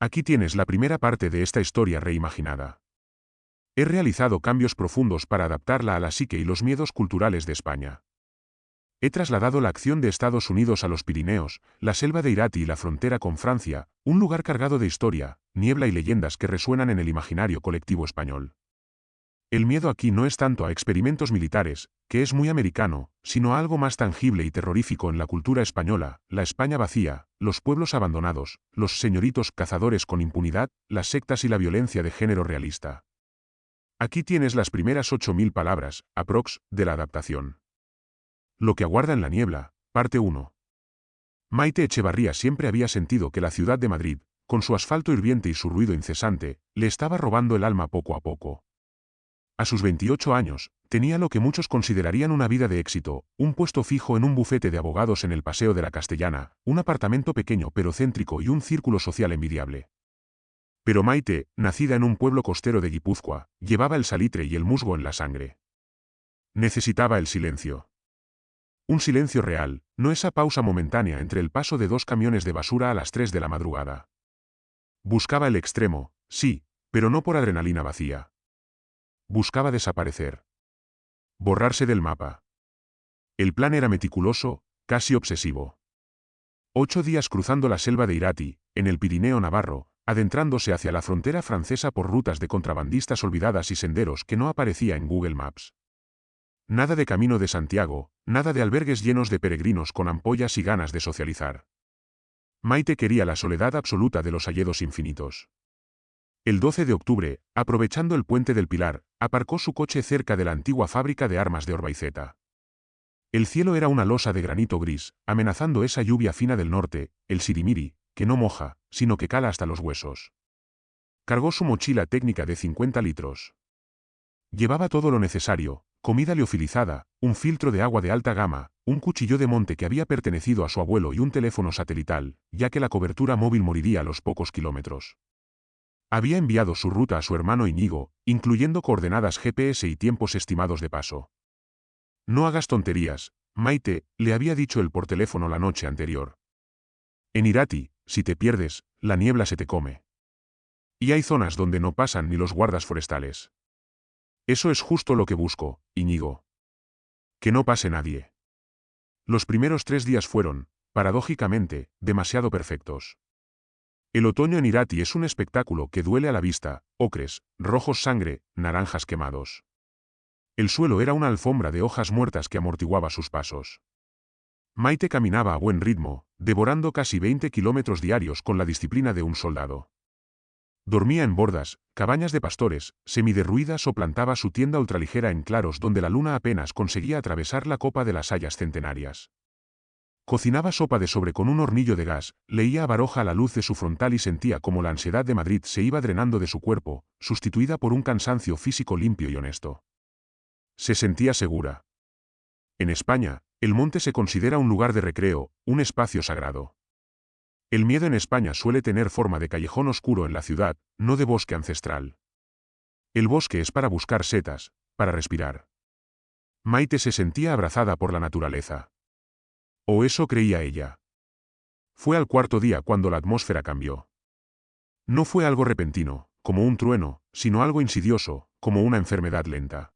Aquí tienes la primera parte de esta historia reimaginada. He realizado cambios profundos para adaptarla a la psique y los miedos culturales de España. He trasladado la acción de Estados Unidos a los Pirineos, la selva de Irati y la frontera con Francia, un lugar cargado de historia, niebla y leyendas que resuenan en el imaginario colectivo español. El miedo aquí no es tanto a experimentos militares, que es muy americano, sino a algo más tangible y terrorífico en la cultura española, la España vacía, los pueblos abandonados, los señoritos cazadores con impunidad, las sectas y la violencia de género realista. Aquí tienes las primeras 8.000 palabras, aprox, de la adaptación. Lo que aguarda en la niebla, parte 1. Maite Echevarría siempre había sentido que la ciudad de Madrid, con su asfalto hirviente y su ruido incesante, le estaba robando el alma poco a poco. A sus 28 años, tenía lo que muchos considerarían una vida de éxito, un puesto fijo en un bufete de abogados en el Paseo de la Castellana, un apartamento pequeño pero céntrico y un círculo social envidiable. Pero Maite, nacida en un pueblo costero de Guipúzcoa, llevaba el salitre y el musgo en la sangre. Necesitaba el silencio. Un silencio real, no esa pausa momentánea entre el paso de 2 camiones de basura a las 3 de la madrugada. Buscaba el extremo, sí, pero no por adrenalina vacía. Buscaba desaparecer. Borrarse del mapa. El plan era meticuloso, casi obsesivo. 8 días cruzando la selva de Irati, en el Pirineo navarro, adentrándose hacia la frontera francesa por rutas de contrabandistas olvidadas y senderos que no aparecía en Google Maps. Nada de Camino de Santiago, nada de albergues llenos de peregrinos con ampollas y ganas de socializar. Maite quería la soledad absoluta de los hayedos infinitos. El 12 de octubre, aprovechando el puente del Pilar, aparcó su coche cerca de la antigua fábrica de armas de Orbaiceta. El cielo era una losa de granito gris, amenazando esa lluvia fina del norte, el sirimiri, que no moja, sino que cala hasta los huesos. Cargó su mochila técnica de 50 litros. Llevaba todo lo necesario: comida liofilizada, un filtro de agua de alta gama, un cuchillo de monte que había pertenecido a su abuelo y un teléfono satelital, ya que la cobertura móvil moriría a los pocos kilómetros. Había enviado su ruta a su hermano Íñigo, incluyendo coordenadas GPS y tiempos estimados de paso. No hagas tonterías, Maite, le había dicho él por teléfono la noche anterior. En Irati, si te pierdes, la niebla se te come. Y hay zonas donde no pasan ni los guardas forestales. Eso es justo lo que busco, Íñigo. Que no pase nadie. Los primeros 3 días fueron, paradójicamente, demasiado perfectos. El otoño en Irati es un espectáculo que duele a la vista: ocres, rojos sangre, naranjas quemados. El suelo era una alfombra de hojas muertas que amortiguaba sus pasos. Maite caminaba a buen ritmo, devorando casi 20 kilómetros diarios con la disciplina de un soldado. Dormía en bordas, cabañas de pastores, semiderruidas o plantaba su tienda ultraligera en claros donde la luna apenas conseguía atravesar la copa de las hayas centenarias. Cocinaba sopa de sobre con un hornillo de gas, leía a Baroja a la luz de su frontal y sentía como la ansiedad de Madrid se iba drenando de su cuerpo, sustituida por un cansancio físico limpio y honesto. Se sentía segura. En España, el monte se considera un lugar de recreo, un espacio sagrado. El miedo en España suele tener forma de callejón oscuro en la ciudad, no de bosque ancestral. El bosque es para buscar setas, para respirar. Maite se sentía abrazada por la naturaleza. O eso creía ella. Fue al 4.º día cuando la atmósfera cambió. No fue algo repentino, como un trueno, sino algo insidioso, como una enfermedad lenta.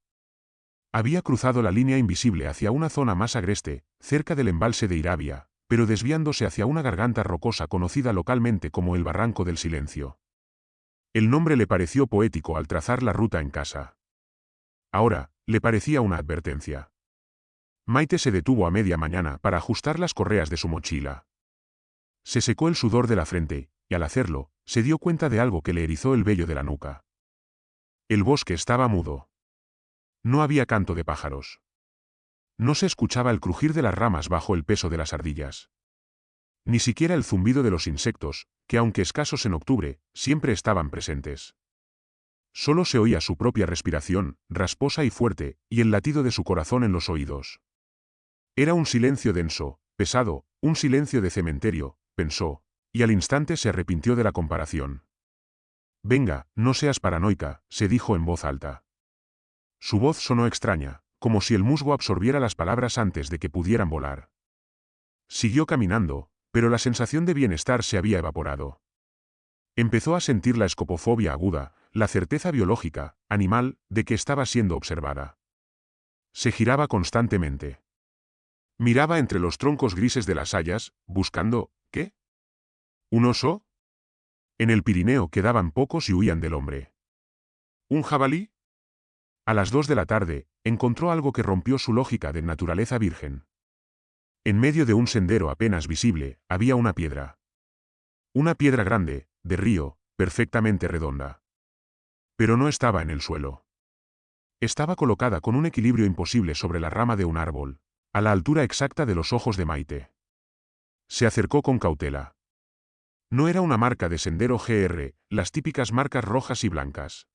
Había cruzado la línea invisible hacia una zona más agreste, cerca del embalse de Irabia, pero desviándose hacia una garganta rocosa conocida localmente como el Barranco del Silencio. El nombre le pareció poético al trazar la ruta en casa. Ahora, le parecía una advertencia. Maite se detuvo a media mañana para ajustar las correas de su mochila. Se secó el sudor de la frente, y al hacerlo, se dio cuenta de algo que le erizó el vello de la nuca. El bosque estaba mudo. No había canto de pájaros. No se escuchaba el crujir de las ramas bajo el peso de las ardillas. Ni siquiera el zumbido de los insectos, que aunque escasos en octubre, siempre estaban presentes. Solo se oía su propia respiración, rasposa y fuerte, y el latido de su corazón en los oídos. Era un silencio denso, pesado, un silencio de cementerio, pensó, y al instante se arrepintió de la comparación. Venga, no seas paranoica, se dijo en voz alta. Su voz sonó extraña, como si el musgo absorbiera las palabras antes de que pudieran volar. Siguió caminando, pero la sensación de bienestar se había evaporado. Empezó a sentir la escopofobia aguda, la certeza biológica, animal, de que estaba siendo observada. Se giraba constantemente. Miraba entre los troncos grises de las hayas, buscando, ¿qué? ¿Un oso? En el Pirineo quedaban pocos y huían del hombre. ¿Un jabalí? A las 2 de la tarde, encontró algo que rompió su lógica de naturaleza virgen. En medio de un sendero apenas visible, había una piedra. Una piedra grande, de río, perfectamente redonda. Pero no estaba en el suelo. Estaba colocada con un equilibrio imposible sobre la rama de un árbol, a la altura exacta de los ojos de Maite. Se acercó con cautela. No era una marca de sendero GR, las típicas marcas rojas y blancas.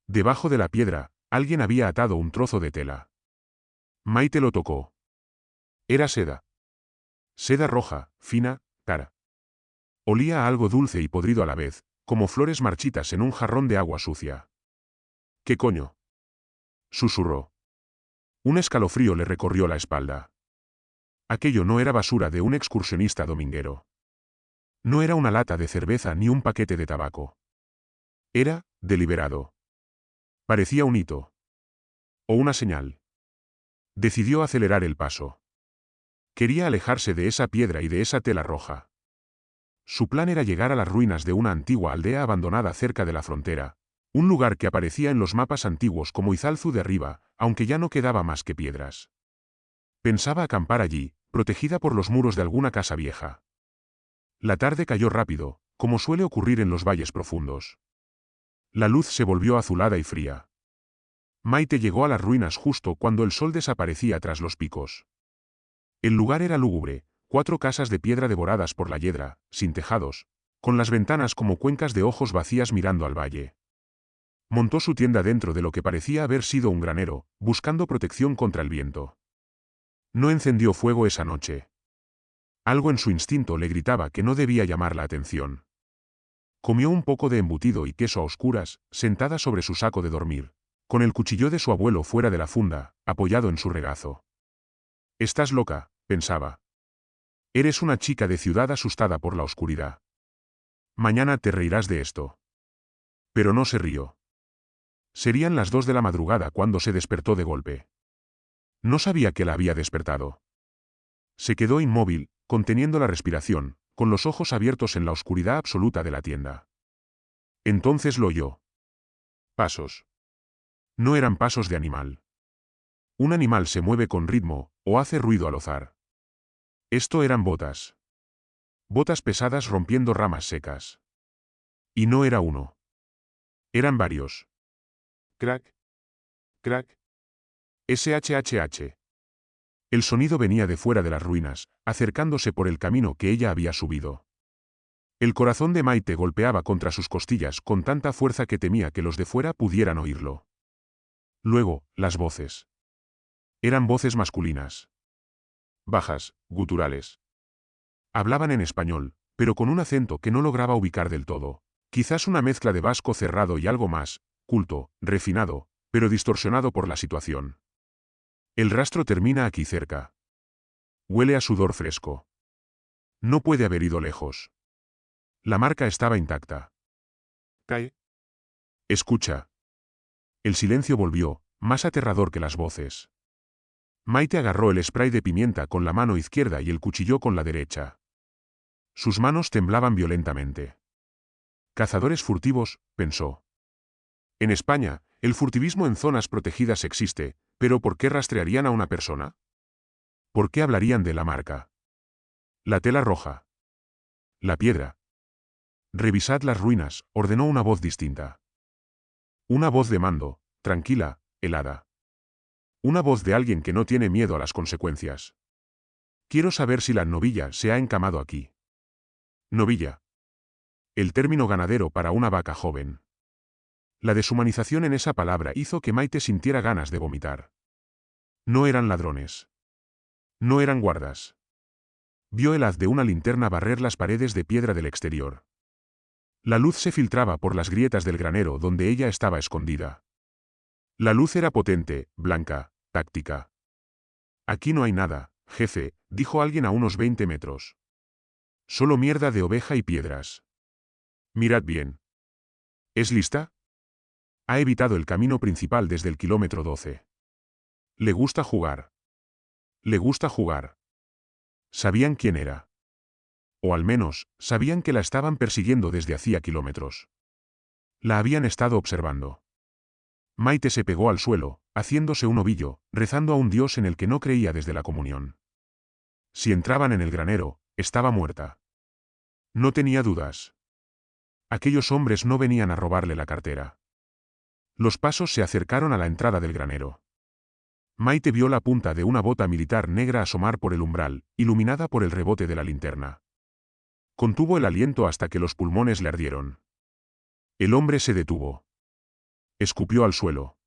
Debajo de la piedra, alguien había atado un trozo de tela. Maite lo tocó. Era seda. Seda roja, fina, cara. Olía a algo dulce y podrido a la vez, como flores marchitas en un jarrón de agua sucia. ¿Qué coño? Susurró. Un escalofrío le recorrió la espalda. Aquello no era basura de un excursionista dominguero. No era una lata de cerveza ni un paquete de tabaco. Era, deliberado. Parecía un hito. O una señal. Decidió acelerar el paso. Quería alejarse de esa piedra y de esa tela roja. Su plan era llegar a las ruinas de una antigua aldea abandonada cerca de la frontera, un lugar que aparecía en los mapas antiguos como Izalzu de arriba, aunque ya no quedaba más que piedras. Pensaba acampar allí, protegida por los muros de alguna casa vieja. La tarde cayó rápido, como suele ocurrir en los valles profundos. La luz se volvió azulada y fría. Maite llegó a las ruinas justo cuando el sol desaparecía tras los picos. El lugar era lúgubre, 4 casas de piedra devoradas por la hiedra, sin tejados, con las ventanas como cuencas de ojos vacías mirando al valle. Montó su tienda dentro de lo que parecía haber sido un granero, buscando protección contra el viento. No encendió fuego esa noche. Algo en su instinto le gritaba que no debía llamar la atención. Comió un poco de embutido y queso a oscuras, sentada sobre su saco de dormir, con el cuchillo de su abuelo fuera de la funda, apoyado en su regazo. Estás loca, pensaba. Eres una chica de ciudad asustada por la oscuridad. Mañana te reirás de esto. Pero no se rió. Serían las 2 de la madrugada cuando se despertó de golpe. No sabía que la había despertado. Se quedó inmóvil, conteniendo la respiración, con los ojos abiertos en la oscuridad absoluta de la tienda. Entonces lo oyó. Pasos. No eran pasos de animal. Un animal se mueve con ritmo, o hace ruido al azar. Esto eran botas. Botas pesadas rompiendo ramas secas. Y no era uno. Eran varios. Crack. Crack. SHHH. El sonido venía de fuera de las ruinas, acercándose por el camino que ella había subido. El corazón de Maite golpeaba contra sus costillas con tanta fuerza que temía que los de fuera pudieran oírlo. Luego, las voces. Eran voces masculinas. Bajas, guturales. Hablaban en español, pero con un acento que no lograba ubicar del todo. Quizás una mezcla de vasco cerrado y algo más, culto, refinado, pero distorsionado por la situación. El rastro termina aquí cerca. Huele a sudor fresco. No puede haber ido lejos. La marca estaba intacta. Cae. Escucha. El silencio volvió, más aterrador que las voces. Maite agarró el spray de pimienta con la mano izquierda y el cuchillo con la derecha. Sus manos temblaban violentamente. Cazadores furtivos, pensó. En España, el furtivismo en zonas protegidas existe, pero ¿por qué rastrearían a una persona? ¿Por qué hablarían de la marca? La tela roja. La piedra. Revisad las ruinas, ordenó una voz distinta. Una voz de mando, tranquila, helada. Una voz de alguien que no tiene miedo a las consecuencias. Quiero saber si la novilla se ha encamado aquí. Novilla. El término ganadero para una vaca joven. La deshumanización en esa palabra hizo que Maite sintiera ganas de vomitar. No eran ladrones. No eran guardas. Vio el haz de una linterna barrer las paredes de piedra del exterior. La luz se filtraba por las grietas del granero donde ella estaba escondida. La luz era potente, blanca, táctica. Aquí no hay nada, jefe, dijo alguien a unos 20 metros. Solo mierda de oveja y piedras. Mirad bien. ¿Es lista? Ha evitado el camino principal desde el kilómetro 12. Le gusta jugar. Le gusta jugar. Sabían quién era. O al menos, sabían que la estaban persiguiendo desde hacía kilómetros. La habían estado observando. Maite se pegó al suelo, haciéndose un ovillo, rezando a un dios en el que no creía desde la comunión. Si entraban en el granero, estaba muerta. No tenía dudas. Aquellos hombres no venían a robarle la cartera. Los pasos se acercaron a la entrada del granero. Maite vio la punta de una bota militar negra asomar por el umbral, iluminada por el rebote de la linterna. Contuvo el aliento hasta que los pulmones le ardieron. El hombre se detuvo. Escupió al suelo.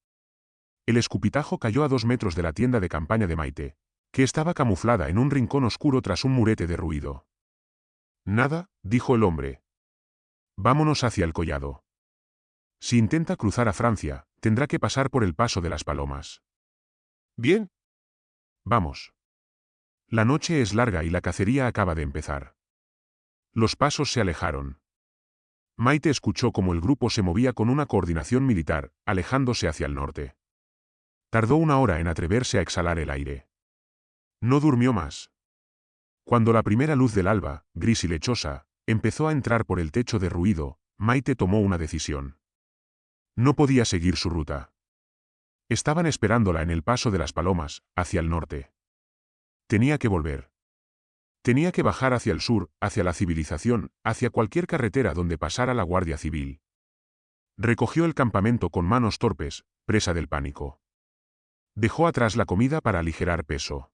El escupitajo cayó a 2 metros de la tienda de campaña de Maite, que estaba camuflada en un rincón oscuro tras un murete derruido. Nada, dijo el hombre. Vámonos hacia el collado. Si intenta cruzar a Francia, tendrá que pasar por el paso de las Palomas. Bien. Vamos. La noche es larga y la cacería acaba de empezar. Los pasos se alejaron. Maite escuchó cómo el grupo se movía con una coordinación militar, alejándose hacia el norte. Tardó 1 hora en atreverse a exhalar el aire. No durmió más. Cuando la primera luz del alba, gris y lechosa, empezó a entrar por el techo derruido, Maite tomó una decisión. No podía seguir su ruta. Estaban esperándola en el paso de las Palomas, hacia el norte. Tenía que volver. Tenía que bajar hacia el sur, hacia la civilización, hacia cualquier carretera donde pasara la Guardia Civil. Recogió el campamento con manos torpes, presa del pánico. Dejó atrás la comida para aligerar peso.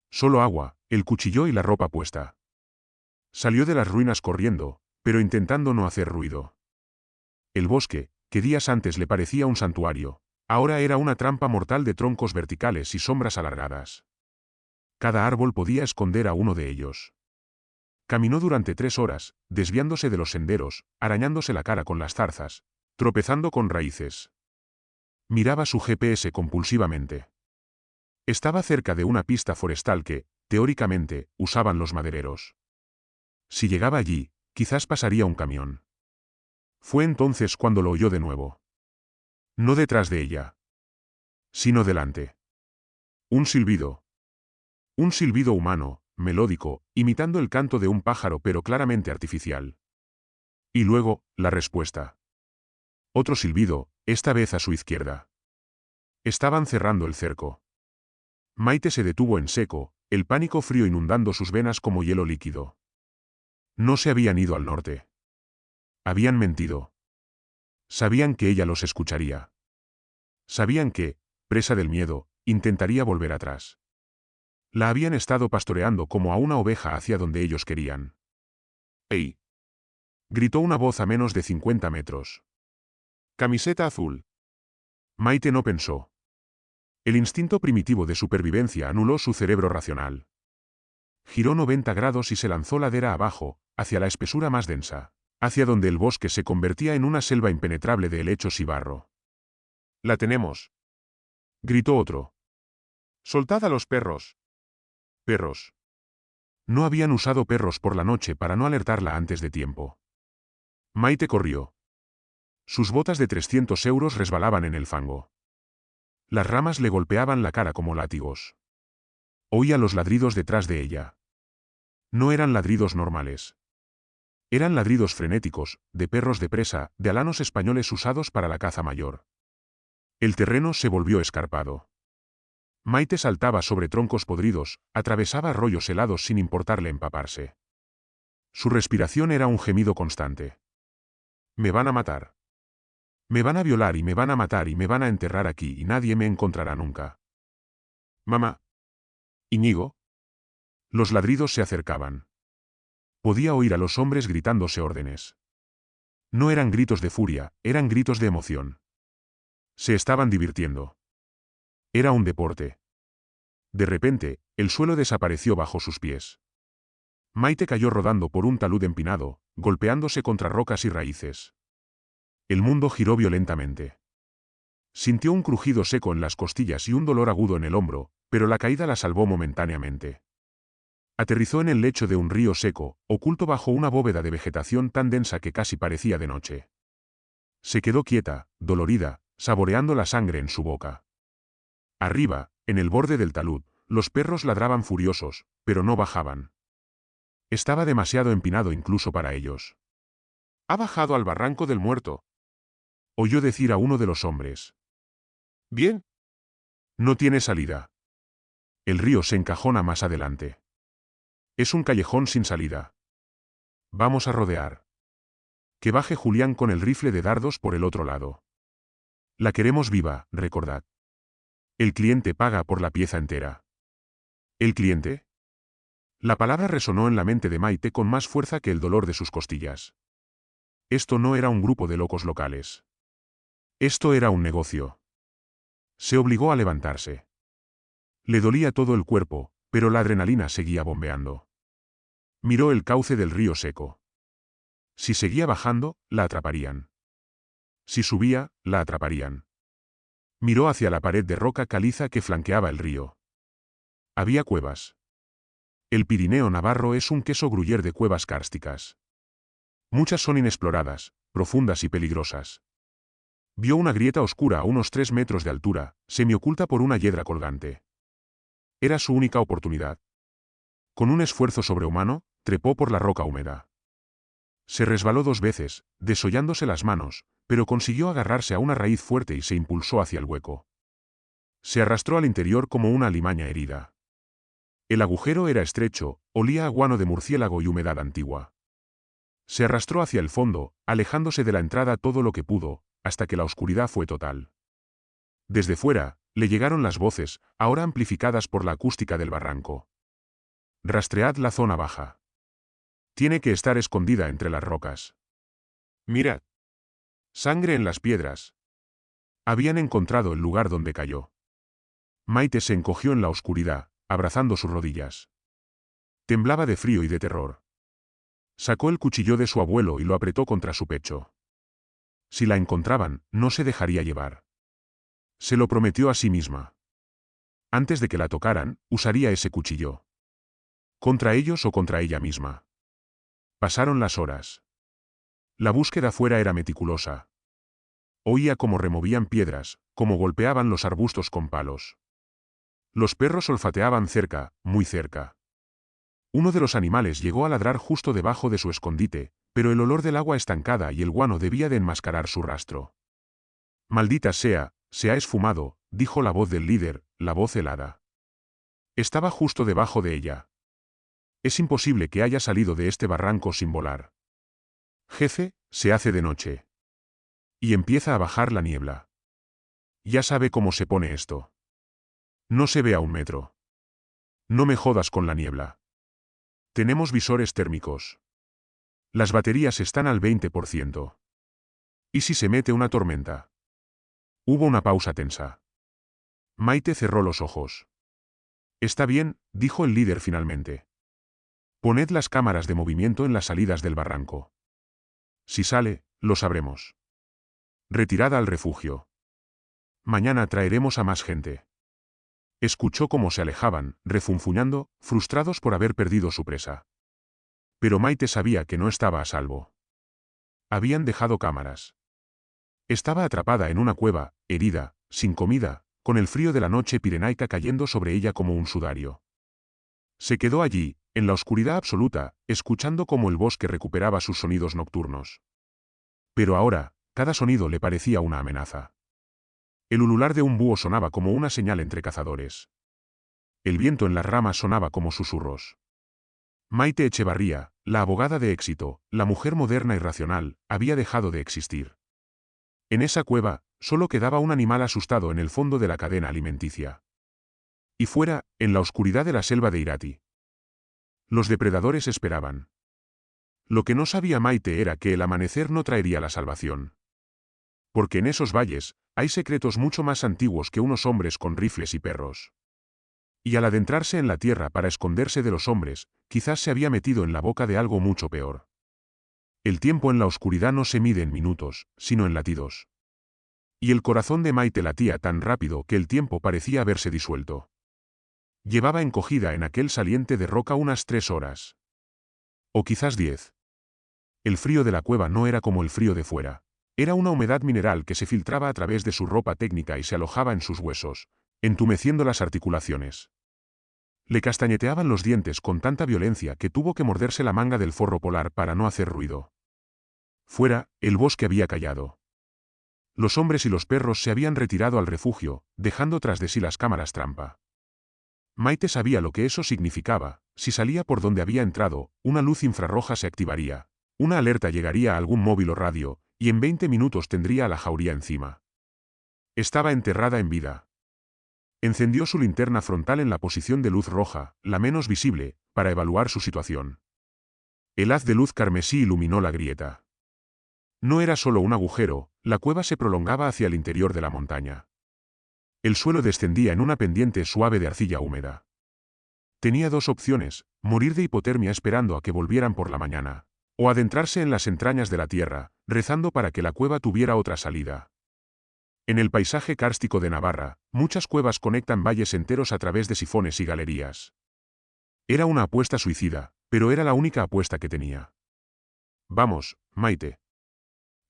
Solo agua, el cuchillo y la ropa puesta. Salió de las ruinas corriendo, pero intentando no hacer ruido. El bosque, que días antes le parecía un santuario, ahora era una trampa mortal de troncos verticales y sombras alargadas. Cada árbol podía esconder a uno de ellos. Caminó durante 3 horas, desviándose de los senderos, arañándose la cara con las zarzas, tropezando con raíces. Miraba su GPS compulsivamente. Estaba cerca de una pista forestal que, teóricamente, usaban los madereros. Si llegaba allí, quizás pasaría un camión. Fue entonces cuando lo oyó de nuevo. No detrás de ella, sino delante. Un silbido. Un silbido humano, melódico, imitando el canto de un pájaro pero claramente artificial. Y luego, la respuesta. Otro silbido, esta vez a su izquierda. Estaban cerrando el cerco. Maite se detuvo en seco, el pánico frío inundando sus venas como hielo líquido. No se habían ido al norte. Habían mentido. Sabían que ella los escucharía. Sabían que, presa del miedo, intentaría volver atrás. La habían estado pastoreando como a una oveja hacia donde ellos querían. ¡Ey! Gritó una voz a menos de 50 metros. Camiseta azul. Maite no pensó. El instinto primitivo de supervivencia anuló su cerebro racional. Giró 90 grados y se lanzó ladera abajo, hacia la espesura más densa, hacia donde el bosque se convertía en una selva impenetrable de helechos y barro. «¡La tenemos!», gritó otro. «¡Soltad a los perros!». Perros. No habían usado perros por la noche para no alertarla antes de tiempo. Maite corrió. Sus botas de 300 euros resbalaban en el fango. Las ramas le golpeaban la cara como látigos. Oía los ladridos detrás de ella. No eran ladridos normales. Eran ladridos frenéticos, de perros de presa, de alanos españoles usados para la caza mayor. El terreno se volvió escarpado. Maite saltaba sobre troncos podridos, atravesaba arroyos helados sin importarle empaparse. Su respiración era un gemido constante. «Me van a matar. Me van a violar y me van a matar y me van a enterrar aquí y nadie me encontrará nunca. Mamá. Íñigo». Los ladridos se acercaban. Podía oír a los hombres gritándose órdenes. No eran gritos de furia, eran gritos de emoción. Se estaban divirtiendo. Era un deporte. De repente, el suelo desapareció bajo sus pies. Maite cayó rodando por un talud empinado, golpeándose contra rocas y raíces. El mundo giró violentamente. Sintió un crujido seco en las costillas y un dolor agudo en el hombro, pero la caída la salvó momentáneamente. Aterrizó en el lecho de un río seco, oculto bajo una bóveda de vegetación tan densa que casi parecía de noche. Se quedó quieta, dolorida, saboreando la sangre en su boca. Arriba, en el borde del talud, los perros ladraban furiosos, pero no bajaban. Estaba demasiado empinado incluso para ellos. «Ha bajado al barranco del muerto», oyó decir a uno de los hombres. «Bien. No tiene salida. El río se encajona más adelante. Es un callejón sin salida. Vamos a rodear. Que baje Julián con el rifle de dardos por el otro lado. La queremos viva, recordad. El cliente paga por la pieza entera». ¿El cliente? La palabra resonó en la mente de Maite con más fuerza que el dolor de sus costillas. Esto no era un grupo de locos locales. Esto era un negocio. Se obligó a levantarse. Le dolía todo el cuerpo, pero la adrenalina seguía bombeando. Miró el cauce del río seco. Si seguía bajando, la atraparían. Si subía, la atraparían. Miró hacia la pared de roca caliza que flanqueaba el río. Había cuevas. El Pirineo navarro es un queso gruyere de cuevas kársticas. Muchas son inexploradas, profundas y peligrosas. Vio una grieta oscura a unos 3 metros de altura, semioculta por una hiedra colgante. Era su única oportunidad. Con un esfuerzo sobrehumano, trepó por la roca húmeda. Se resbaló 2 veces, desollándose las manos, pero consiguió agarrarse a una raíz fuerte y se impulsó hacia el hueco. Se arrastró al interior como una alimaña herida. El agujero era estrecho, olía a guano de murciélago y humedad antigua. Se arrastró hacia el fondo, alejándose de la entrada todo lo que pudo, hasta que la oscuridad fue total. Desde fuera, le llegaron las voces, ahora amplificadas por la acústica del barranco. Rastread la zona baja. Tiene que estar escondida entre las rocas. Mirad. Sangre en las piedras. Habían encontrado el lugar donde cayó. Maite se encogió en la oscuridad, abrazando sus rodillas. Temblaba de frío y de terror. Sacó el cuchillo de su abuelo y lo apretó contra su pecho. Si la encontraban, no se dejaría llevar. Se lo prometió a sí misma. Antes de que la tocaran, usaría ese cuchillo. Contra ellos o contra ella misma. Pasaron las horas. La búsqueda fuera era meticulosa. Oía cómo removían piedras, cómo golpeaban los arbustos con palos. Los perros olfateaban cerca, muy cerca. Uno de los animales llegó a ladrar justo debajo de su escondite, pero el olor del agua estancada y el guano debía de enmascarar su rastro. «Maldita sea, se ha esfumado», dijo la voz del líder, la voz helada. Estaba justo debajo de ella. Es imposible que haya salido de este barranco sin volar. Jefe, se hace de noche. Y empieza a bajar la niebla. Ya sabe cómo se pone esto. No se ve a 1 metro. No me jodas con la niebla. Tenemos visores térmicos. Las baterías están al 20%. ¿Y si se mete una tormenta? Hubo una pausa tensa. Maite cerró los ojos. Está bien, dijo el líder finalmente. Poned las cámaras de movimiento en las salidas del barranco. Si sale, lo sabremos. Retirada al refugio. Mañana traeremos a más gente. Escuchó cómo se alejaban, refunfuñando, frustrados por haber perdido su presa. Pero Maite sabía que no estaba a salvo. Habían dejado cámaras. Estaba atrapada en una cueva, herida, sin comida, con el frío de la noche pirenaica cayendo sobre ella como un sudario. Se quedó allí, en la oscuridad absoluta, escuchando cómo el bosque recuperaba sus sonidos nocturnos. Pero ahora, cada sonido le parecía una amenaza. El ulular de un búho sonaba como una señal entre cazadores. El viento en las ramas sonaba como susurros. Maite Echevarría, la abogada de éxito, la mujer moderna y racional, había dejado de existir. En esa cueva, solo quedaba un animal asustado en el fondo de la cadena alimenticia. Y fuera, en la oscuridad de la selva de Irati. Los depredadores esperaban. Lo que no sabía Maite era que el amanecer no traería la salvación. Porque en esos valles, hay secretos mucho más antiguos que unos hombres con rifles y perros. Y al adentrarse en la tierra para esconderse de los hombres, quizás se había metido en la boca de algo mucho peor. El tiempo en la oscuridad no se mide en minutos, sino en latidos. Y el corazón de Maite latía tan rápido que el tiempo parecía haberse disuelto. Llevaba encogida en aquel saliente de roca unas 3 horas. O quizás 10. El frío de la cueva no era como el frío de fuera. Era una humedad mineral que se filtraba a través de su ropa técnica y se alojaba en sus huesos, entumeciendo las articulaciones. Le castañeteaban los dientes con tanta violencia que tuvo que morderse la manga del forro polar para no hacer ruido. Fuera, el bosque había callado. Los hombres y los perros se habían retirado al refugio, dejando tras de sí las cámaras trampa. Maite sabía lo que eso significaba. Si salía por donde había entrado, una luz infrarroja se activaría, una alerta llegaría a algún móvil o radio, y en 20 minutos tendría a la jauría encima. Estaba enterrada en vida. Encendió su linterna frontal en la posición de luz roja, la menos visible, para evaluar su situación. El haz de luz carmesí iluminó la grieta. No era solo un agujero, la cueva se prolongaba hacia el interior de la montaña. El suelo descendía en una pendiente suave de arcilla húmeda. Tenía 2 opciones: morir de hipotermia esperando a que volvieran por la mañana, o adentrarse en las entrañas de la tierra, rezando para que la cueva tuviera otra salida. En el paisaje kárstico de Navarra, muchas cuevas conectan valles enteros a través de sifones y galerías. Era una apuesta suicida, pero era la única apuesta que tenía. Vamos, Maite.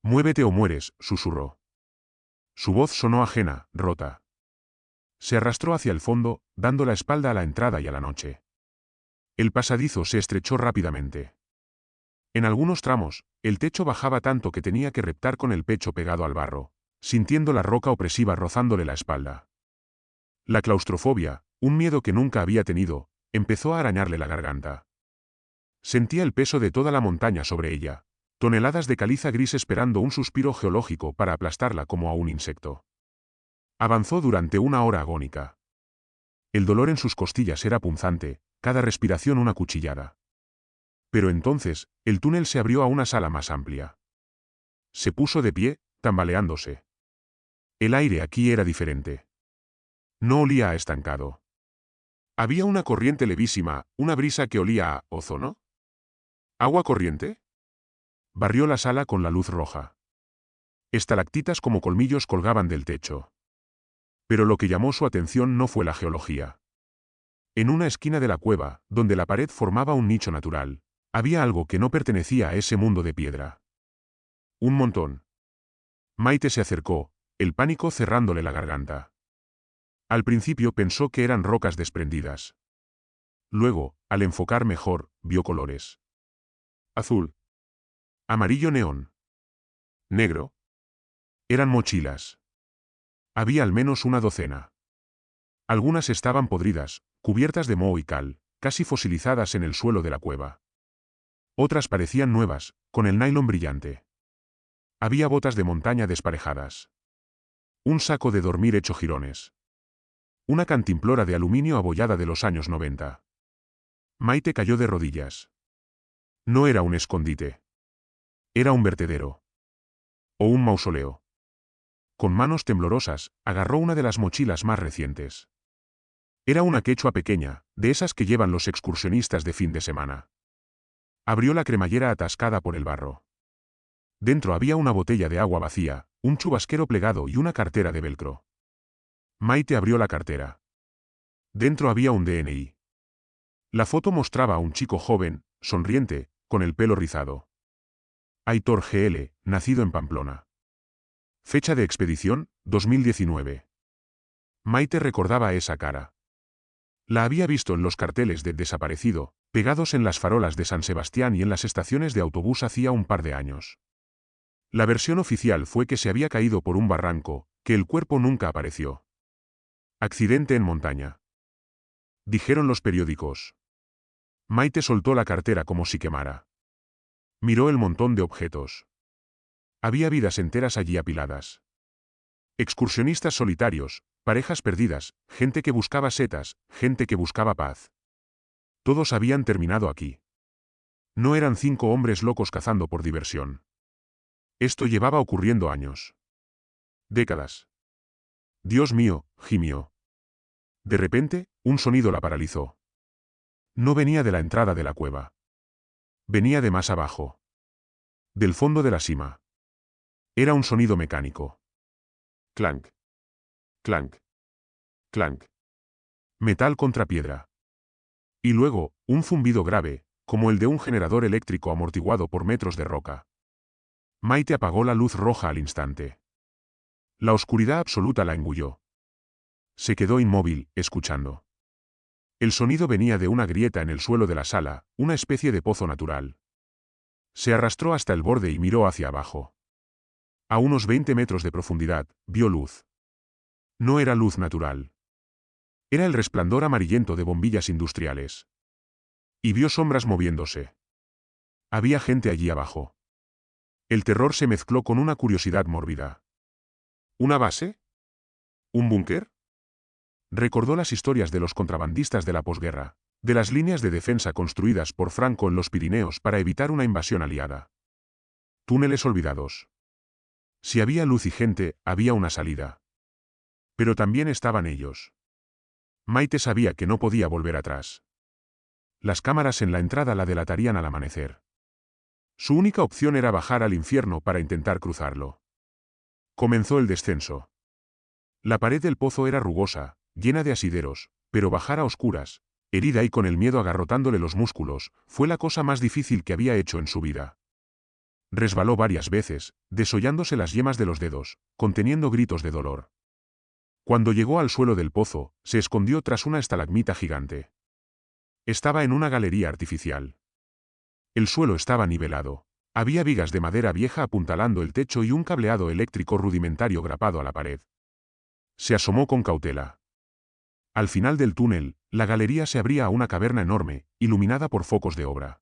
Muévete o mueres, susurró. Su voz sonó ajena, rota. Se arrastró hacia el fondo, dando la espalda a la entrada y a la noche. El pasadizo se estrechó rápidamente. En algunos tramos, el techo bajaba tanto que tenía que reptar con el pecho pegado al barro, sintiendo la roca opresiva rozándole la espalda. La claustrofobia, un miedo que nunca había tenido, empezó a arañarle la garganta. Sentía el peso de toda la montaña sobre ella, toneladas de caliza gris esperando un suspiro geológico para aplastarla como a un insecto. Avanzó durante una hora agónica. El dolor en sus costillas era punzante, cada respiración una cuchillada. Pero entonces, el túnel se abrió a una sala más amplia. Se puso de pie, tambaleándose. El aire aquí era diferente. No olía a estancado. Había una corriente levísima, una brisa que olía a ozono. ¿Agua corriente? Barrió la sala con la luz roja. Estalactitas como colmillos colgaban del techo. Pero lo que llamó su atención no fue la geología. En una esquina de la cueva, donde la pared formaba un nicho natural, había algo que no pertenecía a ese mundo de piedra. Un montón. Maite se acercó, el pánico cerrándole la garganta. Al principio pensó que eran rocas desprendidas. Luego, al enfocar mejor, vio colores. Azul. Amarillo neón. Negro. Eran mochilas. Había al menos una docena. Algunas estaban podridas, cubiertas de moho y cal, casi fosilizadas en el suelo de la cueva. Otras parecían nuevas, con el nylon brillante. Había botas de montaña desparejadas. Un saco de dormir hecho jirones. Una cantimplora de aluminio abollada de los años 90. Maite cayó de rodillas. No era un escondite. Era un vertedero. O un mausoleo. Con manos temblorosas, agarró una de las mochilas más recientes. Era una quechua pequeña, de esas que llevan los excursionistas de fin de semana. Abrió la cremallera atascada por el barro. Dentro había una botella de agua vacía, un chubasquero plegado y una cartera de velcro. Maite abrió la cartera. Dentro había un DNI. La foto mostraba a un chico joven, sonriente, con el pelo rizado. Aitor GL, nacido en Pamplona. Fecha de expedición, 2019. Maite recordaba esa cara. La había visto en los carteles de desaparecido, pegados en las farolas de San Sebastián y en las estaciones de autobús hacía un par de años. La versión oficial fue que se había caído por un barranco, que el cuerpo nunca apareció. Accidente en montaña. Dijeron los periódicos. Maite soltó la cartera como si quemara. Miró el montón de objetos. Había vidas enteras allí apiladas. Excursionistas solitarios, parejas perdidas, gente que buscaba setas, gente que buscaba paz. Todos habían terminado aquí. No eran 5 hombres locos cazando por diversión. Esto llevaba ocurriendo años. Décadas. Dios mío, gimió. De repente, un sonido la paralizó. No venía de la entrada de la cueva. Venía de más abajo. Del fondo de la sima. Era un sonido mecánico. Clank. Clank. Clank. Metal contra piedra. Y luego, un zumbido grave, como el de un generador eléctrico amortiguado por metros de roca. Maite apagó la luz roja al instante. La oscuridad absoluta la engulló. Se quedó inmóvil, escuchando. El sonido venía de una grieta en el suelo de la sala, una especie de pozo natural. Se arrastró hasta el borde y miró hacia abajo. A unos 20 metros de profundidad, vio luz. No era luz natural. Era el resplandor amarillento de bombillas industriales. Y vio sombras moviéndose. Había gente allí abajo. El terror se mezcló con una curiosidad mórbida. ¿Una base? ¿Un búnker? Recordó las historias de los contrabandistas de la posguerra, de las líneas de defensa construidas por Franco en los Pirineos para evitar una invasión aliada. Túneles olvidados. Si había luz y gente, había una salida. Pero también estaban ellos. Maite sabía que no podía volver atrás. Las cámaras en la entrada la delatarían al amanecer. Su única opción era bajar al infierno para intentar cruzarlo. Comenzó el descenso. La pared del pozo era rugosa, llena de asideros, pero bajar a oscuras, herida y con el miedo agarrotándole los músculos, fue la cosa más difícil que había hecho en su vida. Resbaló varias veces, desollándose las yemas de los dedos, conteniendo gritos de dolor. Cuando llegó al suelo del pozo, se escondió tras una estalagmita gigante. Estaba en una galería artificial. El suelo estaba nivelado. Había vigas de madera vieja apuntalando el techo y un cableado eléctrico rudimentario grapado a la pared. Se asomó con cautela. Al final del túnel, la galería se abría a una caverna enorme, iluminada por focos de obra.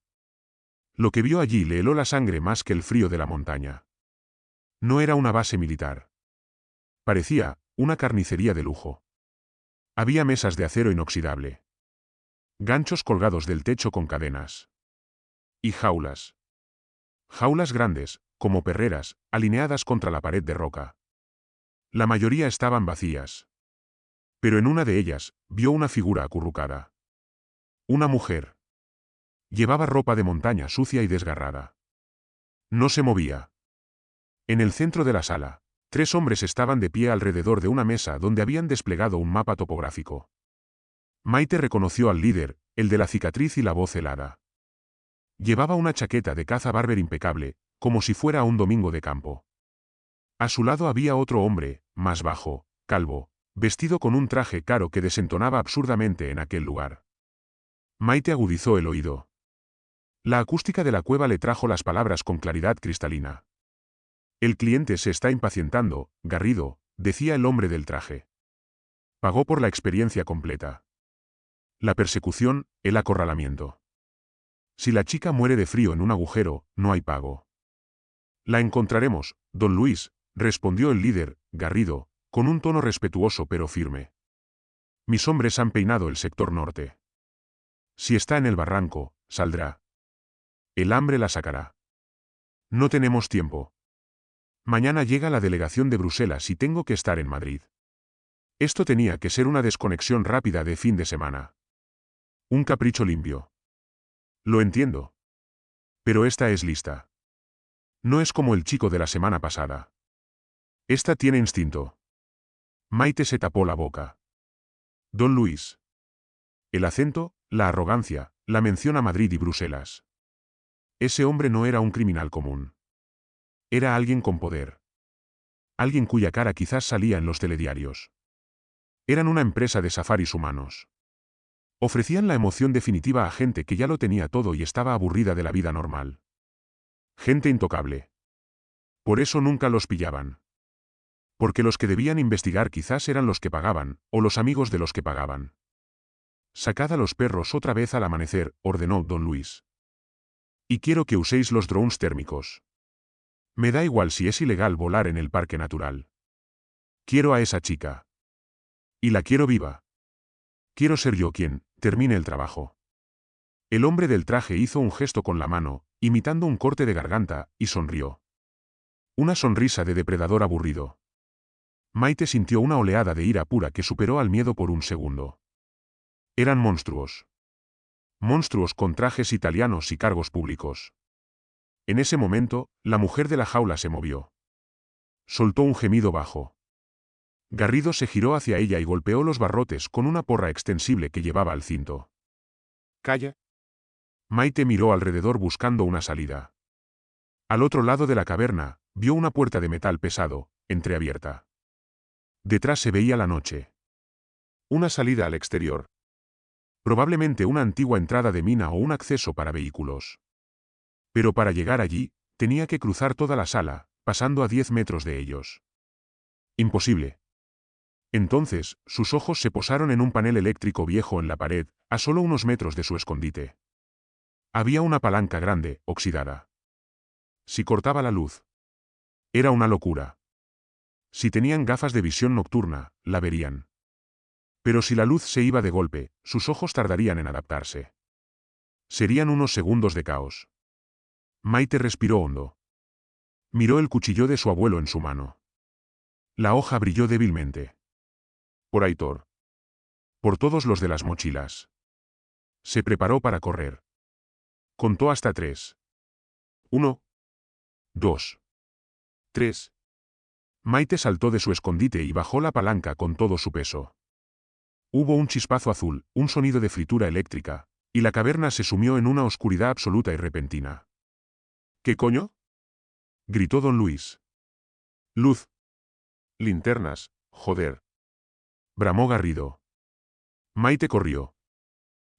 Lo que vio allí le heló la sangre más que el frío de la montaña. No era una base militar. Parecía una carnicería de lujo. Había mesas de acero inoxidable. Ganchos colgados del techo con cadenas. Y jaulas. Jaulas grandes, como perreras, alineadas contra la pared de roca. La mayoría estaban vacías. Pero en una de ellas, vio una figura acurrucada. Una mujer. Llevaba ropa de montaña sucia y desgarrada. No se movía. En el centro de la sala, 3 hombres estaban de pie alrededor de una mesa donde habían desplegado un mapa topográfico. Maite reconoció al líder, el de la cicatriz y la voz helada. Llevaba una chaqueta de caza Barber impecable, como si fuera un domingo de campo. A su lado había otro hombre, más bajo, calvo, vestido con un traje caro que desentonaba absurdamente en aquel lugar. Maite agudizó el oído. La acústica de la cueva le trajo las palabras con claridad cristalina. El cliente se está impacientando, Garrido, decía el hombre del traje. Pagó por la experiencia completa. La persecución, el acorralamiento. Si la chica muere de frío en un agujero, no hay pago. La encontraremos, don Luis, respondió el líder, Garrido, con un tono respetuoso pero firme. Mis hombres han peinado el sector norte. Si está en el barranco, saldrá. El hambre la sacará. No tenemos tiempo. Mañana llega la delegación de Bruselas y tengo que estar en Madrid. Esto tenía que ser una desconexión rápida de fin de semana. Un capricho limpio. Lo entiendo. Pero esta es lista. No es como el chico de la semana pasada. Esta tiene instinto. Maite se tapó la boca. Don Luis. El acento, la arrogancia, la mención a Madrid y Bruselas. Ese hombre no era un criminal común. Era alguien con poder. Alguien cuya cara quizás salía en los telediarios. Eran una empresa de safaris humanos. Ofrecían la emoción definitiva a gente que ya lo tenía todo y estaba aburrida de la vida normal. Gente intocable. Por eso nunca los pillaban. Porque los que debían investigar quizás eran los que pagaban, o los amigos de los que pagaban. Sacad a los perros otra vez al amanecer, ordenó don Luis. Y quiero que uséis los drones térmicos. Me da igual si es ilegal volar en el parque natural. Quiero a esa chica. Y la quiero viva. Quiero ser yo quien termine el trabajo. El hombre del traje hizo un gesto con la mano, imitando un corte de garganta, y sonrió. Una sonrisa de depredador aburrido. Maite sintió una oleada de ira pura que superó al miedo por un segundo. Eran monstruos. Monstruos con trajes italianos y cargos públicos. En ese momento, la mujer de la jaula se movió. Soltó un gemido bajo. Garrido se giró hacia ella y golpeó los barrotes con una porra extensible que llevaba al cinto. Calla. Maite miró alrededor buscando una salida. Al otro lado de la caverna, vio una puerta de metal pesado, entreabierta. Detrás se veía la noche. Una salida al exterior. Probablemente una antigua entrada de mina o un acceso para vehículos. Pero para llegar allí, tenía que cruzar toda la sala, pasando a 10 metros de ellos. Imposible. Entonces, sus ojos se posaron en un panel eléctrico viejo en la pared, a solo unos metros de su escondite. Había una palanca grande, oxidada. Si cortaba la luz. Era una locura. Si tenían gafas de visión nocturna, la verían. Pero si la luz se iba de golpe, sus ojos tardarían en adaptarse. Serían unos segundos de caos. Maite respiró hondo. Miró el cuchillo de su abuelo en su mano. La hoja brilló débilmente. Por Aitor. Por todos los de las mochilas. Se preparó para correr. Contó hasta 3. 1. 2. 3. Maite saltó de su escondite y bajó la palanca con todo su peso. Hubo un chispazo azul, un sonido de fritura eléctrica, y la caverna se sumió en una oscuridad absoluta y repentina. ¿Qué coño? Gritó don Luis. Luz. Linternas, joder. Bramó Garrido. Maite corrió.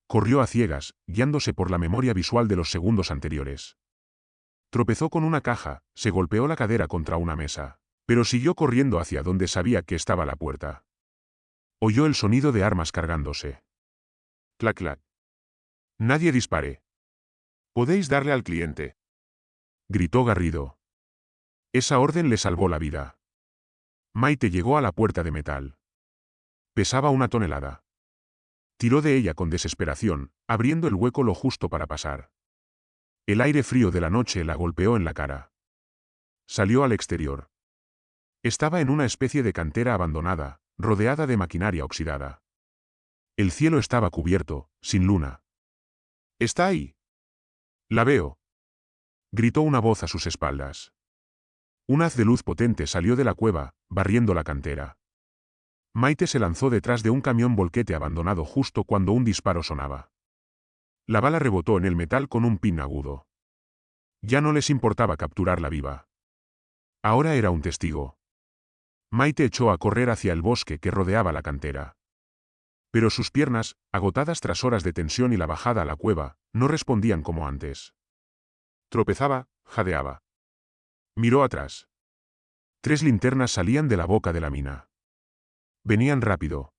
Corrió a ciegas, guiándose por la memoria visual de los segundos anteriores. Tropezó con una caja, se golpeó la cadera contra una mesa, pero siguió corriendo hacia donde sabía que estaba la puerta. Oyó el sonido de armas cargándose. Clac, clac. Nadie dispare. Podéis darle al cliente. Gritó Garrido. Esa orden le salvó la vida. Maite llegó a la puerta de metal. Pesaba 1 tonelada. Tiró de ella con desesperación, abriendo el hueco lo justo para pasar. El aire frío de la noche la golpeó en la cara. Salió al exterior. Estaba en una especie de cantera abandonada, rodeada de maquinaria oxidada. El cielo estaba cubierto, sin luna. ¿Está ahí? La veo. Gritó una voz a sus espaldas. Un haz de luz potente salió de la cueva, barriendo la cantera. Maite se lanzó detrás de un camión volquete abandonado justo cuando un disparo sonaba. La bala rebotó en el metal con un pin agudo. Ya no les importaba capturarla viva. Ahora era un testigo. Maite echó a correr hacia el bosque que rodeaba la cantera. Pero sus piernas, agotadas tras horas de tensión y la bajada a la cueva, no respondían como antes. Tropezaba, jadeaba. Miró atrás. 3 linternas salían de la boca de la mina. Venían rápido.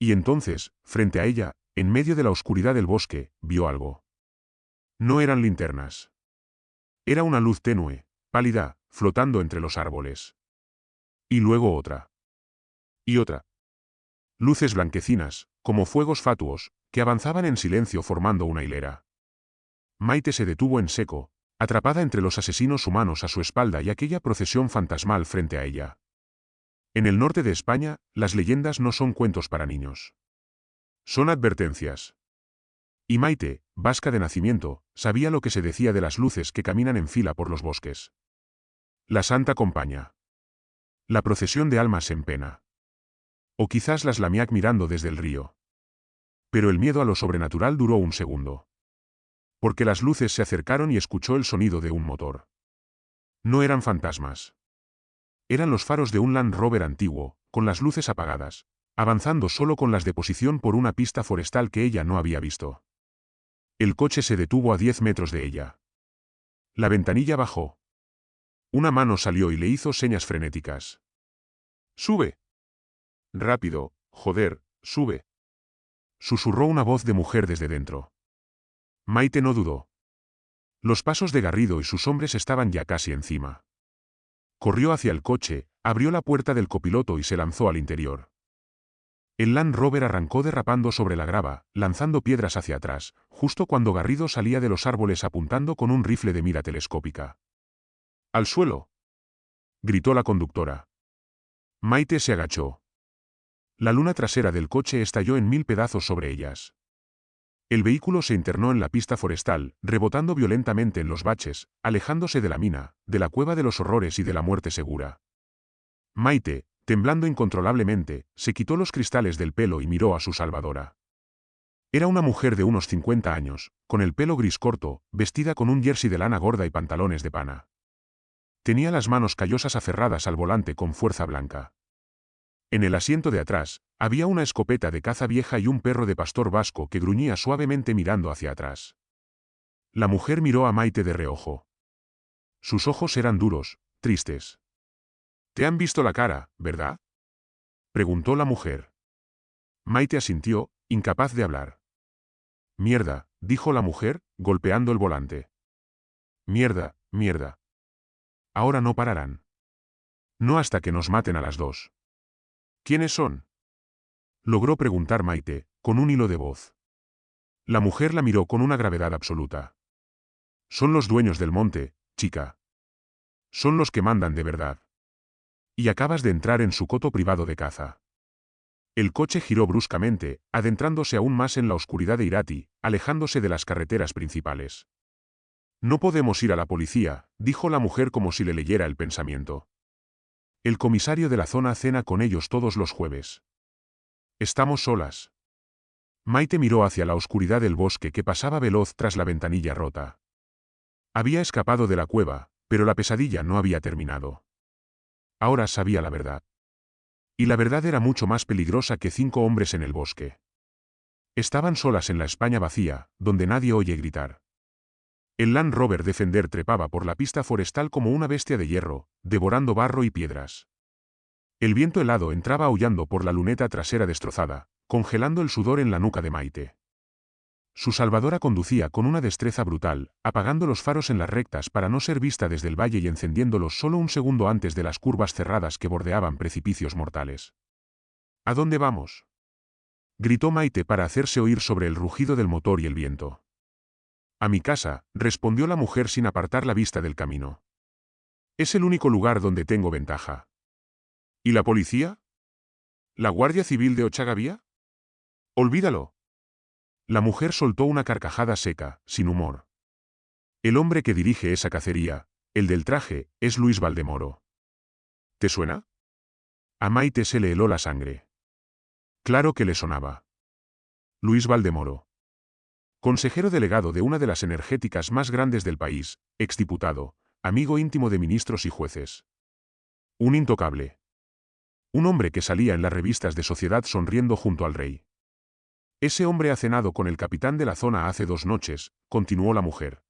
Y entonces, frente a ella, en medio de la oscuridad del bosque, vio algo. No eran linternas. Era una luz tenue, pálida, flotando entre los árboles. Y luego otra. Y otra. Luces blanquecinas, como fuegos fatuos, que avanzaban en silencio formando una hilera. Maite se detuvo en seco, atrapada entre los asesinos humanos a su espalda y aquella procesión fantasmal frente a ella. En el norte de España, las leyendas no son cuentos para niños. Son advertencias. Y Maite, vasca de nacimiento, sabía lo que se decía de las luces que caminan en fila por los bosques. La Santa Compaña. La procesión de almas en pena. O quizás las Lamiac mirando desde el río. Pero el miedo a lo sobrenatural duró un segundo. Porque las luces se acercaron y escuchó el sonido de un motor. No eran fantasmas. Eran los faros de un Land Rover antiguo, con las luces apagadas, avanzando solo con las de posición por una pista forestal que ella no había visto. El coche se detuvo a 10 metros de ella. La ventanilla bajó. Una mano salió y le hizo señas frenéticas. ¡Sube! Rápido, joder, sube. Susurró una voz de mujer desde dentro. Maite no dudó. Los pasos de Garrido y sus hombres estaban ya casi encima. Corrió hacia el coche, abrió la puerta del copiloto y se lanzó al interior. El Land Rover arrancó derrapando sobre la grava, lanzando piedras hacia atrás, justo cuando Garrido salía de los árboles apuntando con un rifle de mira telescópica. ¡Al suelo! Gritó la conductora. Maite se agachó. La luna trasera del coche estalló en 1000 pedazos sobre ellas. El vehículo se internó en la pista forestal, rebotando violentamente en los baches, alejándose de la mina, de la cueva de los horrores y de la muerte segura. Maite, Temblando incontrolablemente, se quitó los cristales del pelo y miró a su salvadora. Era una mujer de unos 50 años, con el pelo gris corto, vestida con un jersey de lana gorda y pantalones de pana. Tenía las manos callosas aferradas al volante con fuerza blanca. En el asiento de atrás, había una escopeta de caza vieja y un perro de pastor vasco que gruñía suavemente mirando hacia atrás. La mujer miró a Maite de reojo. Sus ojos eran duros, tristes. «¿Te han visto la cara, verdad?», preguntó la mujer. Maite asintió, incapaz de hablar. «Mierda», dijo la mujer, golpeando el volante. «Mierda, mierda. Ahora no pararán. No hasta que nos maten a las dos». «¿Quiénes son?», logró preguntar Maite, con un hilo de voz. La mujer la miró con una gravedad absoluta. «Son los dueños del monte, chica. Son los que mandan de verdad. Y acabas de entrar en su coto privado de caza». El coche giró bruscamente, adentrándose aún más en la oscuridad de Irati, alejándose de las carreteras principales. «No podemos ir a la policía», dijo la mujer como si le leyera el pensamiento. «El comisario de la zona cena con ellos todos los jueves. Estamos solas». Maite miró hacia la oscuridad del bosque que pasaba veloz tras la ventanilla rota. Había escapado de la cueva, pero la pesadilla no había terminado. Ahora sabía la verdad. Y la verdad era mucho más peligrosa que 5 hombres en el bosque. Estaban solas en la España vacía, donde nadie oye gritar. El Land Rover Defender trepaba por la pista forestal como una bestia de hierro, devorando barro y piedras. El viento helado entraba aullando por la luneta trasera destrozada, congelando el sudor en la nuca de Maite. Su salvadora conducía con una destreza brutal, apagando los faros en las rectas para no ser vista desde el valle y encendiéndolos solo un segundo antes de las curvas cerradas que bordeaban precipicios mortales. «¿A dónde vamos?», gritó Maite para hacerse oír sobre el rugido del motor y el viento. «A mi casa», respondió la mujer sin apartar la vista del camino. «Es el único lugar donde tengo ventaja». «¿Y la policía? ¿La Guardia Civil de Ochagavía?». «Olvídalo». La mujer soltó una carcajada seca, sin humor. «El hombre que dirige esa cacería, el del traje, es Luis Valdemoro. ¿Te suena?». A Maite se le heló la sangre. Claro que le sonaba. Luis Valdemoro. Consejero delegado de una de las energéticas más grandes del país, exdiputado, amigo íntimo de ministros y jueces. Un intocable. Un hombre que salía en las revistas de sociedad sonriendo junto al rey. «Ese hombre ha cenado con el capitán de la zona hace 2 noches», continuó la mujer.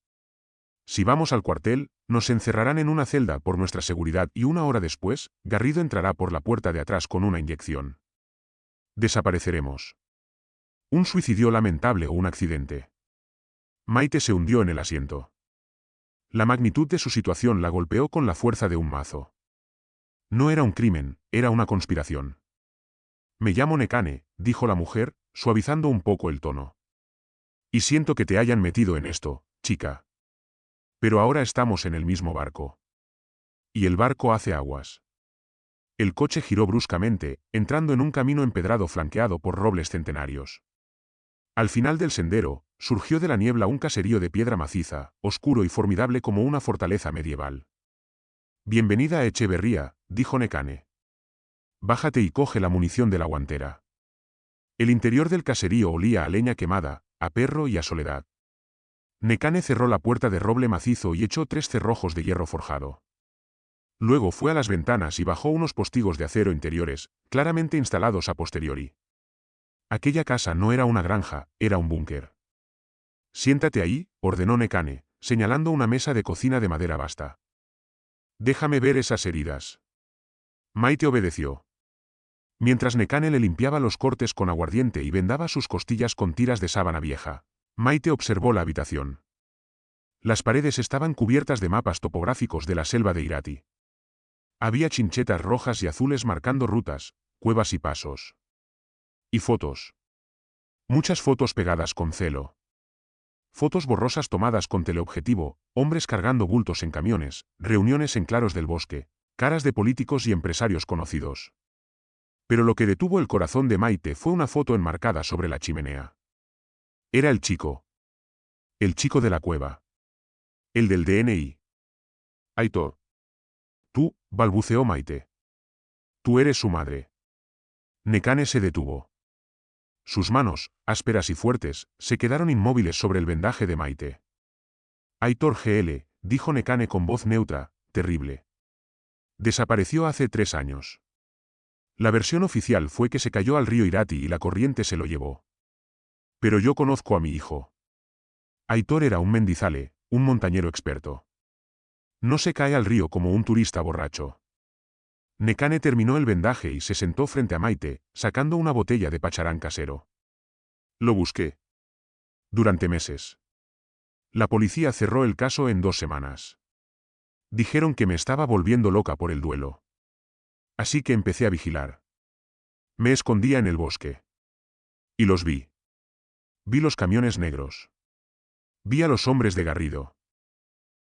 «Si vamos al cuartel, nos encerrarán en una celda por nuestra seguridad y 1 hora después, Garrido entrará por la puerta de atrás con una inyección. Desapareceremos. Un suicidio lamentable o un accidente». Maite se hundió en el asiento. La magnitud de su situación la golpeó con la fuerza de un mazo. No era un crimen, era una conspiración. «Me llamo Nekane», dijo la mujer, suavizando un poco el tono. «Y siento que te hayan metido en esto, chica. Pero ahora estamos en el mismo barco. Y el barco hace aguas». El coche giró bruscamente, entrando en un camino empedrado flanqueado por robles centenarios. Al final del sendero, surgió de la niebla un caserío de piedra maciza, oscuro y formidable como una fortaleza medieval. «Bienvenida a Echeverría», dijo Nekane. «Bájate y coge la munición de la guantera». El interior del caserío olía a leña quemada, a perro y a soledad. Nekane cerró la puerta de roble macizo y echó 3 cerrojos de hierro forjado. Luego fue a las ventanas y bajó unos postigos de acero interiores, claramente instalados a posteriori. Aquella casa no era una granja, era un búnker. «Siéntate ahí», ordenó Nekane, señalando una mesa de cocina de madera basta. «Déjame ver esas heridas». Maite obedeció. Mientras Nekane le limpiaba los cortes con aguardiente y vendaba sus costillas con tiras de sábana vieja, Maite observó la habitación. Las paredes estaban cubiertas de mapas topográficos de la selva de Irati. Había chinchetas rojas y azules marcando rutas, cuevas y pasos. Y fotos. Muchas fotos pegadas con celo. Fotos borrosas tomadas con teleobjetivo, hombres cargando bultos en camiones, reuniones en claros del bosque, caras de políticos y empresarios conocidos. Pero lo que detuvo el corazón de Maite fue una foto enmarcada sobre la chimenea. Era el chico. El chico de la cueva. El del DNI. «Aitor». «Tú», balbuceó Maite. Tú eres su madre. Nekane se detuvo. Sus manos, ásperas y fuertes, se quedaron inmóviles sobre el vendaje de Maite. Aitor GL, dijo Nekane con voz neutra, terrible. Desapareció hace 3 años. La versión oficial fue que se cayó al río Irati y la corriente se lo llevó. Pero yo conozco a mi hijo. Aitor era un mendizale, un montañero experto. No se cae al río como un turista borracho. Nekane terminó el vendaje y se sentó frente a Maite, sacando una botella de pacharán casero. Lo busqué. Durante meses. La policía cerró el caso en 2 semanas. Dijeron que me estaba volviendo loca por el duelo. Así que empecé a vigilar. Me escondía en el bosque. Y los vi. Vi los camiones negros. Vi a los hombres de Garrido.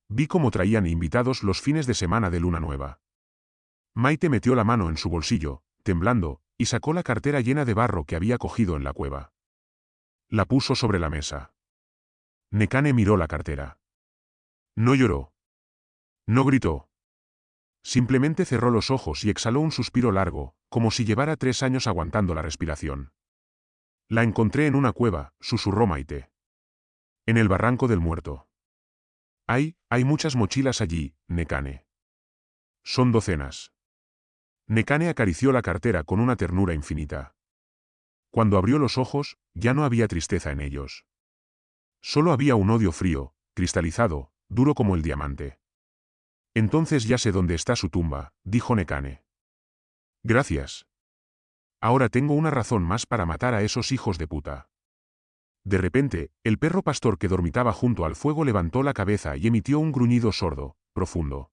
Vi cómo traían invitados los fines de semana de luna nueva. Maite metió la mano en su bolsillo, temblando, y sacó la cartera llena de barro que había cogido en la cueva. La puso sobre la mesa. Nekane miró la cartera. No lloró. No gritó. Simplemente cerró los ojos y exhaló un suspiro largo, como si llevara 3 años aguantando la respiración. La encontré en una cueva, susurró Maite. En el barranco del muerto. Hay muchas mochilas allí, Nekane. Son docenas. Nekane acarició la cartera con una ternura infinita. Cuando abrió los ojos, ya no había tristeza en ellos. Solo había un odio frío, cristalizado, duro como el diamante. Entonces ya sé dónde está su tumba, dijo Nekane. Gracias. Ahora tengo una razón más para matar a esos hijos de puta. De repente, el perro pastor que dormitaba junto al fuego levantó la cabeza y emitió un gruñido sordo, profundo.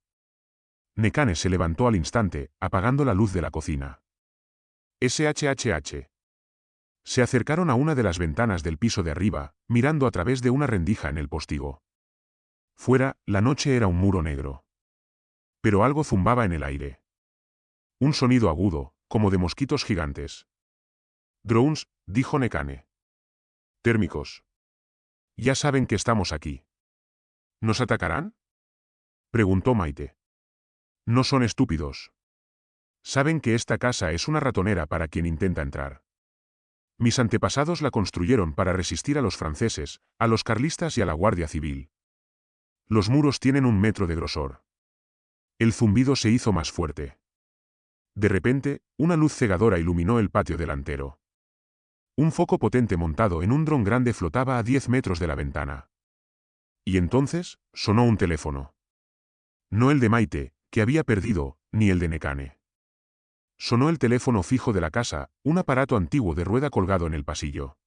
Nekane se levantó al instante, apagando la luz de la cocina. SHHH. Se acercaron a una de las ventanas del piso de arriba, mirando a través de una rendija en el postigo. Fuera, la noche era un muro negro. Pero algo zumbaba en el aire. Un sonido agudo, como de mosquitos gigantes. Drones, dijo Nekane. Térmicos. Ya saben que estamos aquí. ¿Nos atacarán? Preguntó Maite. No son estúpidos. Saben que esta casa es una ratonera para quien intenta entrar. Mis antepasados la construyeron para resistir a los franceses, a los carlistas y a la Guardia Civil. Los muros tienen 1 metro de grosor. El zumbido se hizo más fuerte. De repente, una luz cegadora iluminó el patio delantero. Un foco potente montado en un dron grande flotaba a 10 metros de la ventana. Y entonces, sonó un teléfono. No el de Maite, que había perdido, ni el de Nekane. Sonó el teléfono fijo de la casa, un aparato antiguo de rueda colgado en el pasillo.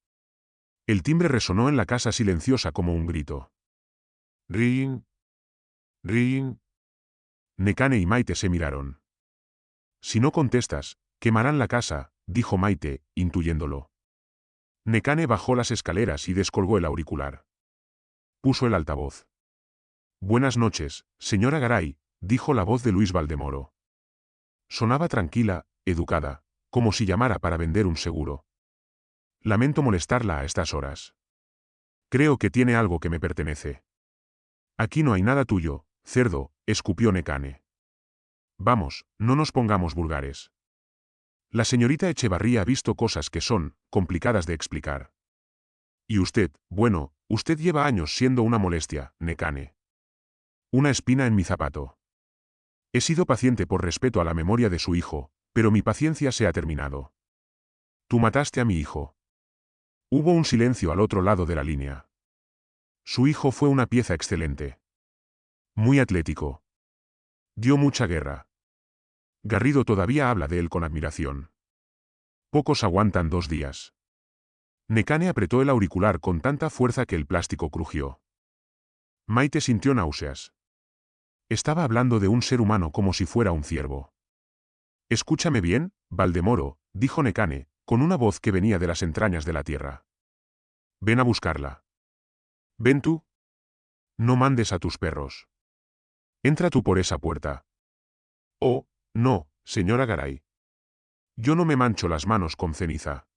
El timbre resonó en la casa silenciosa como un grito. Ring. Ring. Nekane y Maite se miraron. Si no contestas, quemarán la casa, dijo Maite, intuyéndolo. Nekane bajó las escaleras y descolgó el auricular. Puso el altavoz. Buenas noches, señora Garay, dijo la voz de Luis Valdemoro. Sonaba tranquila, educada, como si llamara para vender un seguro. Lamento molestarla a estas horas. Creo que tiene algo que me pertenece. Aquí no hay nada tuyo, cerdo, escupió Nekane. Vamos, no nos pongamos vulgares. La señorita Echevarría ha visto cosas que son complicadas de explicar. Y usted, bueno, usted lleva años siendo una molestia, Nekane. Una espina en mi zapato. He sido paciente por respeto a la memoria de su hijo, pero mi paciencia se ha terminado. Tú mataste a mi hijo. Hubo un silencio al otro lado de la línea. Su hijo fue una pieza excelente. Muy atlético. Dio mucha guerra. Garrido todavía habla de él con admiración. Pocos aguantan 2 días. Nekane apretó el auricular con tanta fuerza que el plástico crujió. Maite sintió náuseas. Estaba hablando de un ser humano como si fuera un ciervo. Escúchame bien, Valdemoro, dijo Nekane, con una voz que venía de las entrañas de la tierra. Ven a buscarla. Ven tú. No mandes a tus perros. Entra tú por esa puerta. Oh, no, señora Garay. Yo no me mancho las manos con ceniza.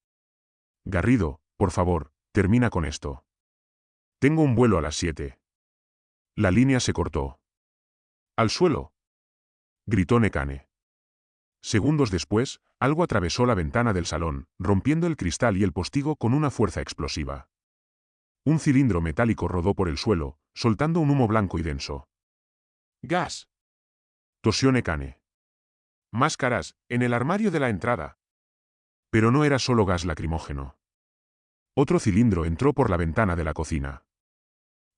Garrido, por favor, termina con esto. Tengo un vuelo a las 7. La línea se cortó. ¡Al suelo! Gritó Nekane. Segundos después, algo atravesó la ventana del salón, rompiendo el cristal y el postigo con una fuerza explosiva. Un cilindro metálico rodó por el suelo, soltando un humo blanco y denso. ¡Gas!, tosió Nekane. Máscaras, en el armario de la entrada. Pero no era solo gas lacrimógeno. Otro cilindro entró por la ventana de la cocina.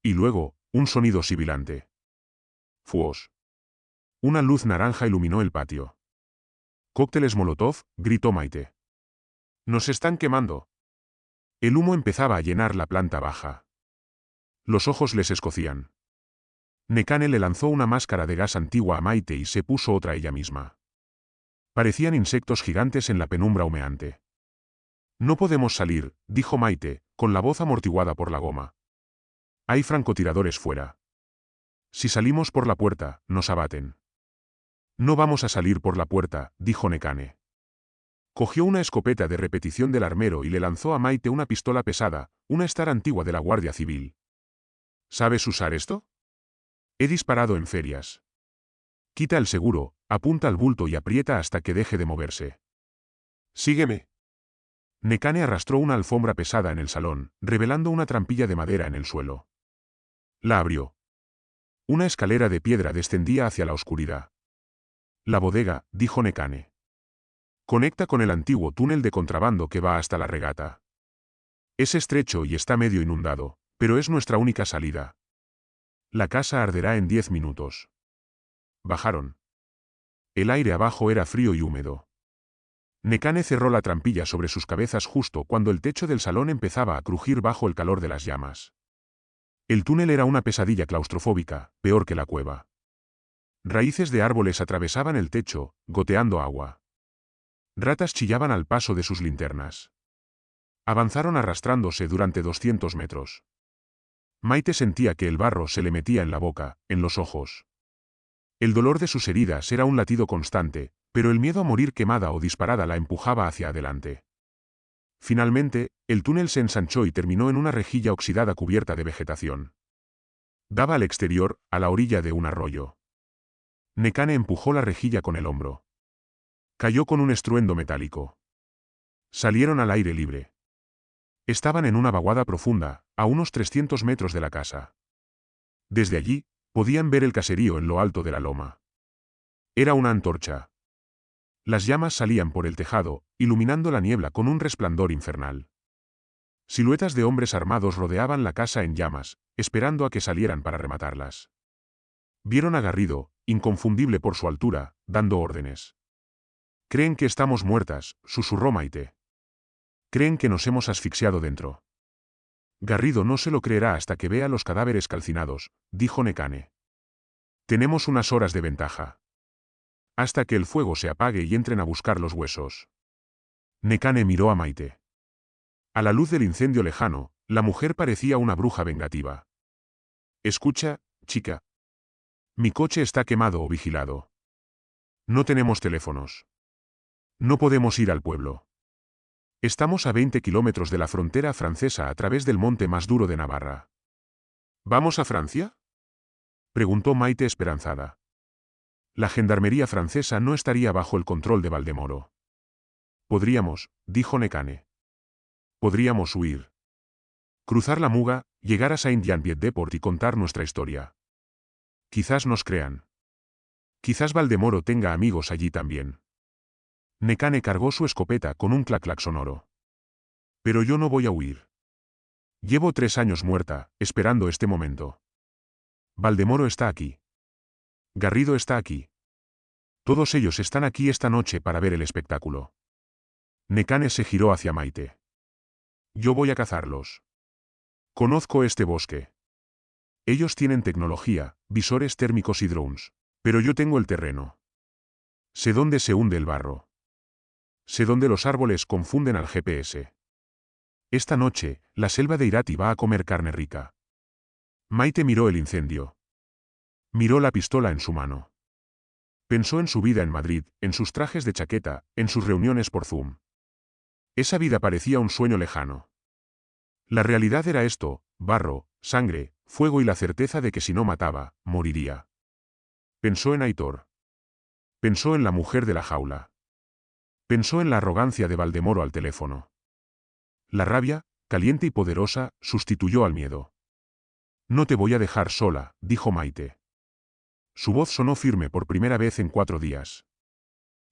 Y luego, un sonido sibilante. ¡Fuos! Una luz naranja iluminó el patio. «¡Cócteles Molotov!», gritó Maite. «¡Nos están quemando!». El humo empezaba a llenar la planta baja. Los ojos les escocían. Nekane le lanzó una máscara de gas antigua a Maite y se puso otra ella misma. Parecían insectos gigantes en la penumbra humeante. «No podemos salir», dijo Maite, con la voz amortiguada por la goma. «Hay francotiradores fuera. Si salimos por la puerta, nos abaten». «No vamos a salir por la puerta», dijo Nekane. Cogió una escopeta de repetición del armero y le lanzó a Maite una pistola pesada, una Star antigua de la Guardia Civil. «¿Sabes usar esto?». «He disparado en ferias». «Quita el seguro, apunta al bulto y aprieta hasta que deje de moverse». «Sígueme». Nekane arrastró una alfombra pesada en el salón, revelando una trampilla de madera en el suelo. La abrió. Una escalera de piedra descendía hacia la oscuridad. «La bodega», dijo Nekane. «Conecta con el antiguo túnel de contrabando que va hasta la regata. Es estrecho y está medio inundado, pero es nuestra única salida. La casa arderá en 10 minutos». Bajaron. El aire abajo era frío y húmedo. Nekane cerró la trampilla sobre sus cabezas justo cuando el techo del salón empezaba a crujir bajo el calor de las llamas. El túnel era una pesadilla claustrofóbica, peor que la cueva. Raíces de árboles atravesaban el techo, goteando agua. Ratas chillaban al paso de sus linternas. Avanzaron arrastrándose durante 200 metros. Maite sentía que el barro se le metía en la boca, en los ojos. El dolor de sus heridas era un latido constante, pero el miedo a morir quemada o disparada la empujaba hacia adelante. Finalmente, el túnel se ensanchó y terminó en una rejilla oxidada cubierta de vegetación. Daba al exterior, a la orilla de un arroyo. Nekane empujó la rejilla con el hombro. Cayó con un estruendo metálico. Salieron al aire libre. Estaban en una vaguada profunda, a unos 300 metros de la casa. Desde allí, podían ver el caserío en lo alto de la loma. Era una antorcha. Las llamas salían por el tejado, iluminando la niebla con un resplandor infernal. Siluetas de hombres armados rodeaban la casa en llamas, esperando a que salieran para rematarlas. Vieron a Garrido, inconfundible por su altura, dando órdenes. «Creen que estamos muertas», susurró Maite. «Creen que nos hemos asfixiado dentro». «Garrido no se lo creerá hasta que vea los cadáveres calcinados», dijo Nekane. «Tenemos unas horas de ventaja. Hasta que el fuego se apague y entren a buscar los huesos». Nekane miró a Maite. A la luz del incendio lejano, la mujer parecía una bruja vengativa. «Escucha, chica. Mi coche está quemado o vigilado. No tenemos teléfonos. No podemos ir al pueblo. Estamos a 20 kilómetros de la frontera francesa a través del monte más duro de Navarra». «¿Vamos a Francia?», preguntó Maite esperanzada. La gendarmería francesa no estaría bajo el control de Valdemoro. «Podríamos», dijo Nekane. «Podríamos huir. Cruzar la Muga, llegar a Saint-Jean-Pied-de-Port y contar nuestra historia. Quizás nos crean. Quizás Valdemoro tenga amigos allí también». Nekane cargó su escopeta con un clac-clac sonoro. «Pero yo no voy a huir. Llevo 3 años muerta, esperando este momento. Valdemoro está aquí. Garrido está aquí. Todos ellos están aquí esta noche para ver el espectáculo». Nekane se giró hacia Maite. «Yo voy a cazarlos. Conozco este bosque. Ellos tienen tecnología, visores térmicos y drones. Pero yo tengo el terreno. Sé dónde se hunde el barro. Sé dónde los árboles confunden al GPS. Esta noche, la selva de Irati va a comer carne rica». Maite miró el incendio. Miró la pistola en su mano. Pensó en su vida en Madrid, en sus trajes de chaqueta, en sus reuniones por Zoom. Esa vida parecía un sueño lejano. La realidad era esto: barro, sangre, fuego y la certeza de que si no mataba, moriría. Pensó en Aitor. Pensó en la mujer de la jaula. Pensó en la arrogancia de Valdemoro al teléfono. La rabia, caliente y poderosa, sustituyó al miedo. No te voy a dejar sola, dijo Maite. Su voz sonó firme por primera vez en 4 días.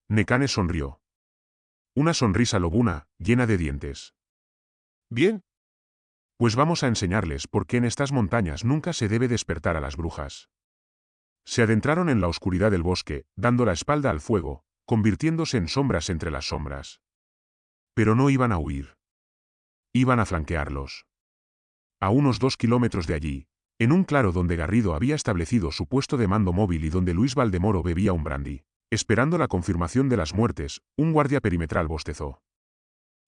Nekane sonrió. Una sonrisa lobuna, llena de dientes. Bien. Pues vamos a enseñarles por qué en estas montañas nunca se debe despertar a las brujas. Se adentraron en la oscuridad del bosque, dando la espalda al fuego, convirtiéndose en sombras entre las sombras. Pero no iban a huir. Iban a flanquearlos. A unos 2 kilómetros de allí, en un claro donde Garrido había establecido su puesto de mando móvil y donde Luis Valdemoro bebía un brandy, esperando la confirmación de las muertes, un guardia perimetral bostezó.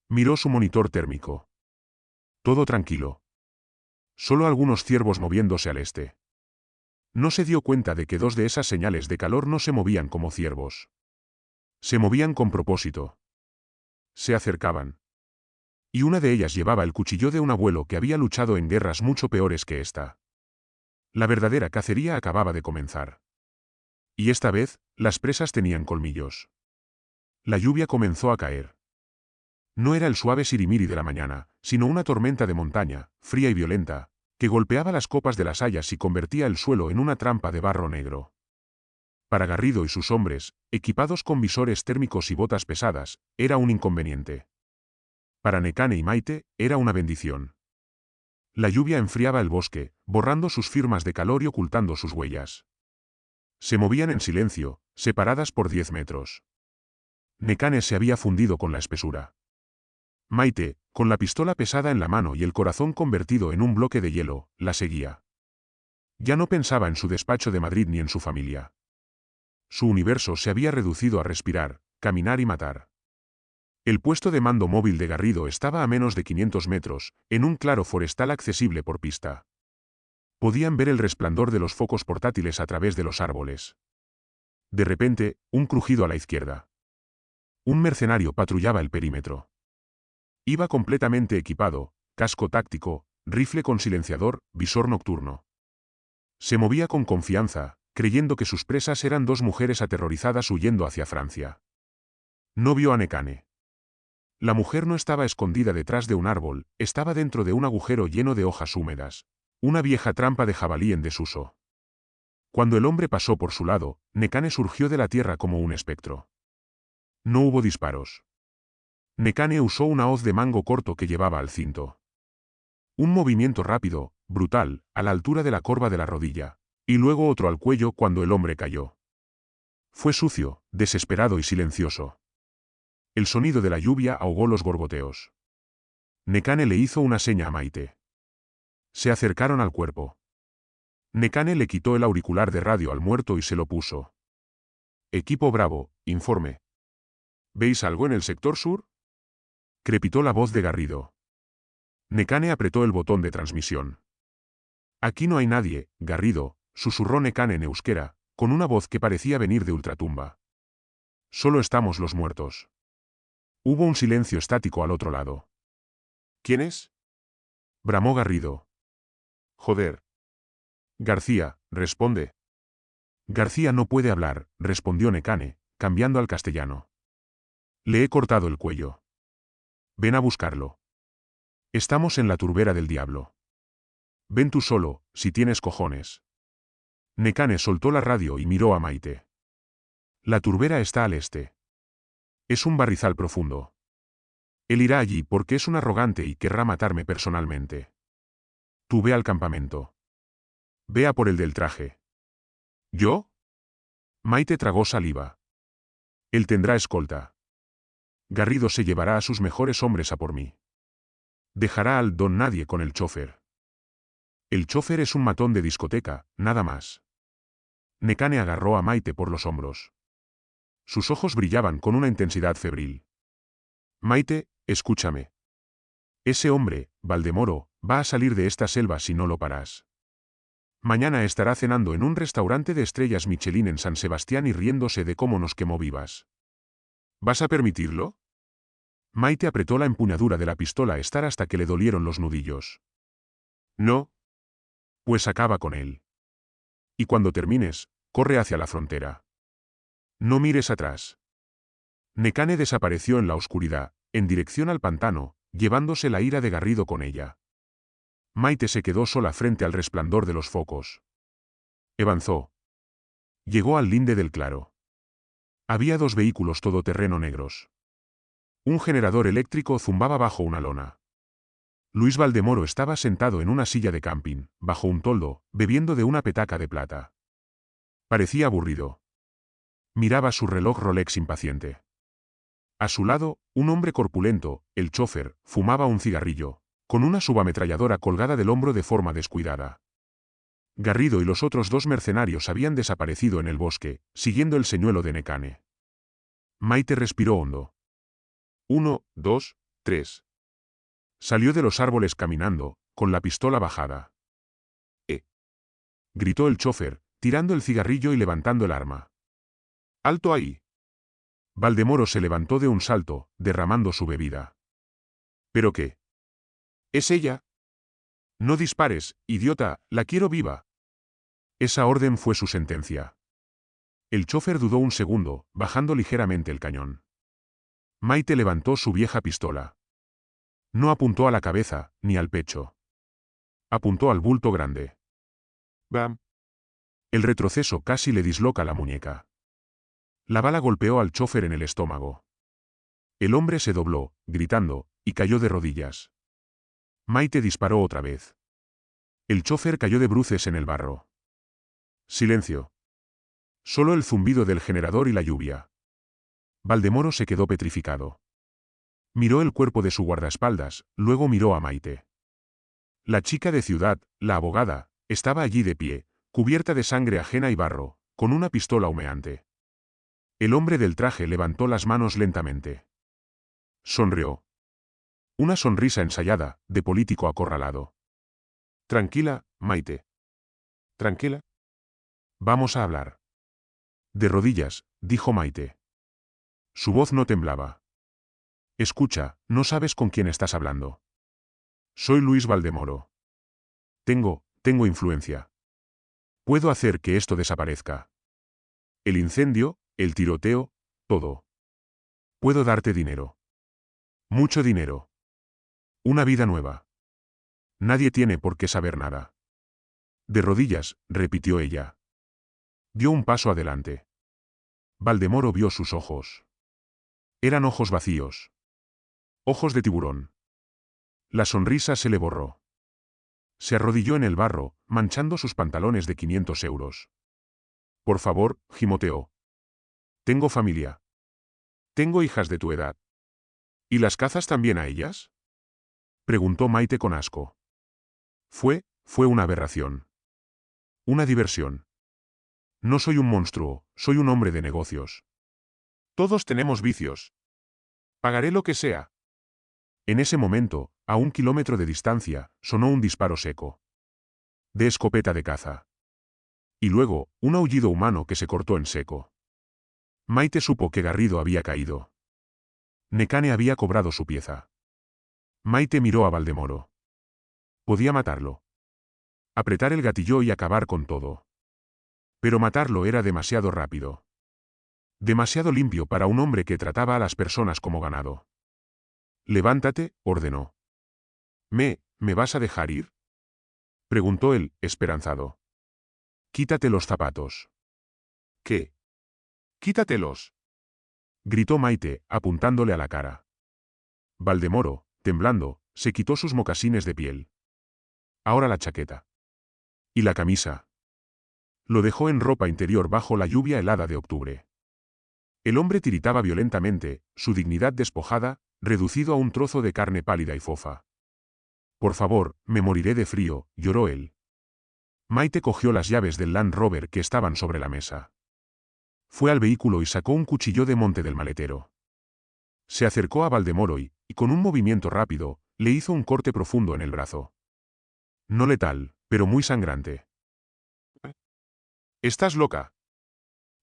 Miró su monitor térmico. Todo tranquilo. Solo algunos ciervos moviéndose al este. No se dio cuenta de que 2 de esas señales de calor no se movían como ciervos. Se movían con propósito. Se acercaban. Y una de ellas llevaba el cuchillo de un abuelo que había luchado en guerras mucho peores que esta. La verdadera cacería acababa de comenzar. Y esta vez, las presas tenían colmillos. La lluvia comenzó a caer. No era el suave sirimiri de la mañana, sino una tormenta de montaña, fría y violenta, que golpeaba las copas de las hayas y convertía el suelo en una trampa de barro negro. Para Garrido y sus hombres, equipados con visores térmicos y botas pesadas, era un inconveniente. Para Nekane y Maite, era una bendición. La lluvia enfriaba el bosque, borrando sus firmas de calor y ocultando sus huellas. Se movían en silencio, separadas por 10 metros. Nekane se había fundido con la espesura. Maite, con la pistola pesada en la mano y el corazón convertido en un bloque de hielo, la seguía. Ya no pensaba en su despacho de Madrid ni en su familia. Su universo se había reducido a respirar, caminar y matar. El puesto de mando móvil de Garrido estaba a menos de 500 metros, en un claro forestal accesible por pista. Podían ver el resplandor de los focos portátiles a través de los árboles. De repente, un crujido a la izquierda. Un mercenario patrullaba el perímetro. Iba completamente equipado, casco táctico, rifle con silenciador, visor nocturno. Se movía con confianza, creyendo que sus presas eran 2 mujeres aterrorizadas huyendo hacia Francia. No vio a Nekane. La mujer no estaba escondida detrás de un árbol, estaba dentro de un agujero lleno de hojas húmedas. Una vieja trampa de jabalí en desuso. Cuando el hombre pasó por su lado, Nekane surgió de la tierra como un espectro. No hubo disparos. Nekane usó una hoz de mango corto que llevaba al cinto. Un movimiento rápido, brutal, a la altura de la corva de la rodilla, y luego otro al cuello cuando el hombre cayó. Fue sucio, desesperado y silencioso. El sonido de la lluvia ahogó los gorgoteos. Nekane le hizo una seña a Maite. Se acercaron al cuerpo. Nekane le quitó el auricular de radio al muerto y se lo puso. Equipo Bravo, informe. ¿Veis algo en el sector sur? Crepitó la voz de Garrido. Nekane apretó el botón de transmisión. Aquí no hay nadie, Garrido, susurró Nekane en euskera, con una voz que parecía venir de ultratumba. Solo estamos los muertos. Hubo un silencio estático al otro lado. ¿Quién es? Bramó Garrido. Joder. García, responde. García no puede hablar, respondió Nekane, cambiando al castellano. Le he cortado el cuello. Ven a buscarlo. Estamos en la turbera del diablo. Ven tú solo, si tienes cojones. Nekane soltó la radio y miró a Maite. La turbera está al este. Es un barrizal profundo. Él irá allí porque es un arrogante y querrá matarme personalmente. Tú ve al campamento. Ve a por el del traje. ¿Yo? Maite tragó saliva. Él tendrá escolta. Garrido se llevará a sus mejores hombres a por mí. Dejará al don nadie con el chofer. El chofer es un matón de discoteca, nada más. Nekane agarró a Maite por los hombros. Sus ojos brillaban con una intensidad febril. Maite, escúchame. Ese hombre, Valdemoro, va a salir de esta selva si no lo paras. Mañana estará cenando en un restaurante de estrellas Michelin en San Sebastián y riéndose de cómo nos quemó vivas. ¿Vas a permitirlo? Maite apretó la empuñadura de la pistola estar hasta que le dolieron los nudillos. No. Pues acaba con él. Y cuando termines, corre hacia la frontera. No mires atrás. Nekane desapareció en la oscuridad, en dirección al pantano, llevándose la ira de Garrido con ella. Maite se quedó sola frente al resplandor de los focos. Avanzó. Llegó al linde del claro. Había 2 vehículos todoterreno negros. Un generador eléctrico zumbaba bajo una lona. Luis Valdemoro estaba sentado en una silla de camping, bajo un toldo, bebiendo de una petaca de plata. Parecía aburrido. Miraba su reloj Rolex impaciente. A su lado, un hombre corpulento, el chofer, fumaba un cigarrillo, con una subametralladora colgada del hombro de forma descuidada. Garrido y los otros 2 mercenarios habían desaparecido en el bosque, siguiendo el señuelo de Nekane. Maite respiró hondo. 1, 2, 3. Salió de los árboles caminando, con la pistola bajada. Gritó el chofer, tirando el cigarrillo y levantando el arma. ¡Alto ahí! Valdemoro se levantó de un salto, derramando su bebida. ¿Pero qué? ¿Es ella? No dispares, idiota, la quiero viva. Esa orden fue su sentencia. El chofer dudó un segundo, bajando ligeramente el cañón. Maite levantó su vieja pistola. No apuntó a la cabeza, ni al pecho. Apuntó al bulto grande. ¡Bam! El retroceso casi le disloca la muñeca. La bala golpeó al chofer en el estómago. El hombre se dobló, gritando, y cayó de rodillas. Maite disparó otra vez. El chofer cayó de bruces en el barro. Silencio. Solo el zumbido del generador y la lluvia. Valdemoro se quedó petrificado. Miró el cuerpo de su guardaespaldas, luego miró a Maite. La chica de ciudad, la abogada, estaba allí de pie, cubierta de sangre ajena y barro, con una pistola humeante. El hombre del traje levantó las manos lentamente. Sonrió. Una sonrisa ensayada, de político acorralado. Tranquila, Maite. Tranquila. Vamos a hablar. De rodillas, dijo Maite. Su voz no temblaba. Escucha, no sabes con quién estás hablando. Soy Luis Valdemoro. Tengo influencia. Puedo hacer que esto desaparezca. El incendio, el tiroteo, todo. Puedo darte dinero. Mucho dinero. Una vida nueva. Nadie tiene por qué saber nada. De rodillas, repitió ella. Dio un paso adelante. Valdemoro vio sus ojos. Eran ojos vacíos. Ojos de tiburón. La sonrisa se le borró. Se arrodilló en el barro, manchando sus pantalones de 500 euros. Por favor, gimoteó. Tengo familia. Tengo hijas de tu edad. ¿Y las cazas también a ellas? Preguntó Maite con asco. Fue una aberración. Una diversión. No soy un monstruo, soy un hombre de negocios. Todos tenemos vicios. Pagaré lo que sea. En ese momento, a 1 kilómetro de distancia, sonó un disparo seco. De escopeta de caza. Y luego, un aullido humano que se cortó en seco. Maite supo que Garrido había caído. Nekane había cobrado su pieza. Maite miró a Valdemoro. Podía matarlo. Apretar el gatillo y acabar con todo. Pero matarlo era demasiado rápido. Demasiado limpio para un hombre que trataba a las personas como ganado. Levántate, ordenó. ¿Me vas a dejar ir? Preguntó él, esperanzado. Quítate los zapatos. ¿Qué? Quítatelos. Gritó Maite, apuntándole a la cara. Valdemoro, temblando, se quitó sus mocasines de piel. Ahora la chaqueta. ¿Y la camisa? Lo dejó en ropa interior bajo la lluvia helada de octubre. El hombre tiritaba violentamente, su dignidad despojada, reducido a un trozo de carne pálida y fofa. Por favor, me moriré de frío, lloró él. Maite cogió las llaves del Land Rover que estaban sobre la mesa. Fue al vehículo y sacó un cuchillo de monte del maletero. Se acercó a Valdemoro y, con un movimiento rápido, le hizo un corte profundo en el brazo. No letal, pero muy sangrante. ¿Estás loca?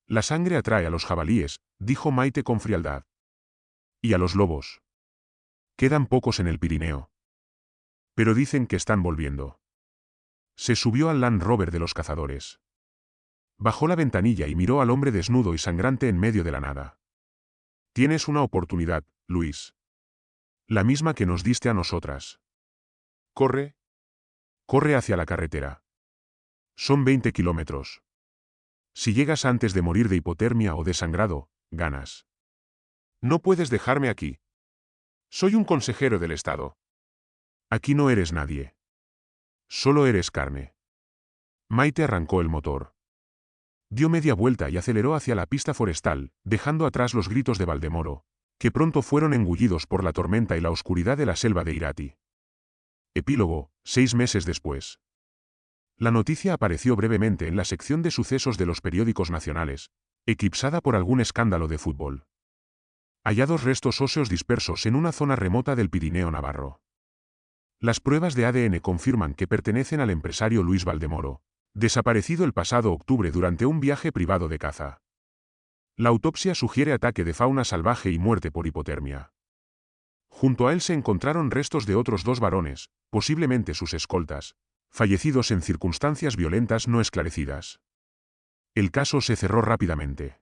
La sangre atrae a los jabalíes, dijo Maite con frialdad. Y a los lobos. Quedan pocos en el Pirineo. Pero dicen que están volviendo. Se subió al Land Rover de los cazadores. Bajó la ventanilla y miró al hombre desnudo y sangrante en medio de la nada. Tienes una oportunidad, Luis. La misma que nos diste a nosotras. Corre. Corre hacia la carretera. Son 20 kilómetros. Si llegas antes de morir de hipotermia o desangrado, ganas. No puedes dejarme aquí. Soy un consejero del Estado. Aquí no eres nadie. Solo eres carne. Maite arrancó el motor. Dio media vuelta y aceleró hacia la pista forestal, dejando atrás los gritos de Valdemoro, que pronto fueron engullidos por la tormenta y la oscuridad de la selva de Irati. Epílogo, 6 meses después. La noticia apareció brevemente en la sección de sucesos de los periódicos nacionales, eclipsada por algún escándalo de fútbol. Hallados restos óseos dispersos en una zona remota del Pirineo navarro. Las pruebas de ADN confirman que pertenecen al empresario Luis Valdemoro, desaparecido el pasado octubre durante un viaje privado de caza. La autopsia sugiere ataque de fauna salvaje y muerte por hipotermia. Junto a él se encontraron restos de otros 2 varones, posiblemente sus escoltas, fallecidos en circunstancias violentas no esclarecidas. El caso se cerró rápidamente.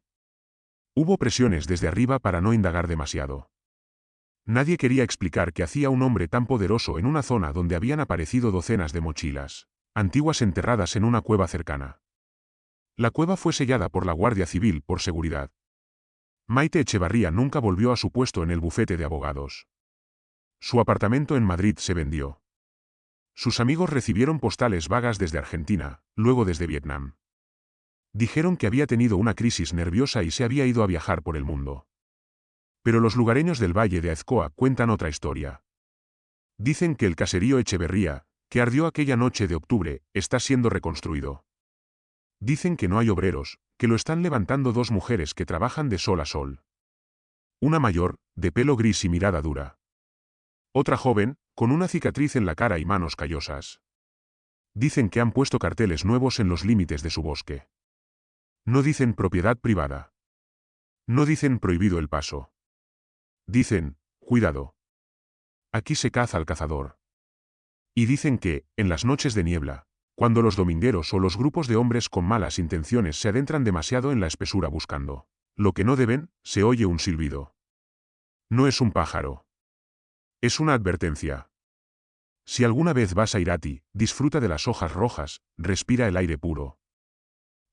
Hubo presiones desde arriba para no indagar demasiado. Nadie quería explicar qué hacía un hombre tan poderoso en una zona donde habían aparecido docenas de mochilas, antiguas enterradas en una cueva cercana. La cueva fue sellada por la Guardia Civil por seguridad. Maite Echevarría nunca volvió a su puesto en el bufete de abogados. Su apartamento en Madrid se vendió. Sus amigos recibieron postales vagas desde Argentina, luego desde Vietnam. Dijeron que había tenido una crisis nerviosa y se había ido a viajar por el mundo. Pero los lugareños del Valle de Azcoa cuentan otra historia. Dicen que el caserío Echeverría, que ardió aquella noche de octubre, está siendo reconstruido. Dicen que no hay obreros, que lo están levantando 2 mujeres que trabajan de sol a sol. Una mayor, de pelo gris y mirada dura. Otra joven, con una cicatriz en la cara y manos callosas. Dicen que han puesto carteles nuevos en los límites de su bosque. No dicen propiedad privada. No dicen prohibido el paso. Dicen, cuidado. Aquí se caza al cazador. Y dicen que, en las noches de niebla, cuando los domingueros o los grupos de hombres con malas intenciones se adentran demasiado en la espesura buscando lo que no deben, se oye un silbido. No es un pájaro. Es una advertencia. Si alguna vez vas a Irati, disfruta de las hojas rojas, respira el aire puro.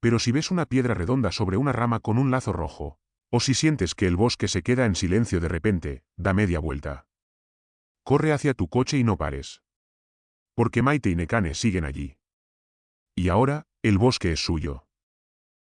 Pero si ves una piedra redonda sobre una rama con un lazo rojo, o si sientes que el bosque se queda en silencio de repente, da media vuelta. Corre hacia tu coche y no pares. Porque Maite y Nekane siguen allí. Y ahora, el bosque es suyo.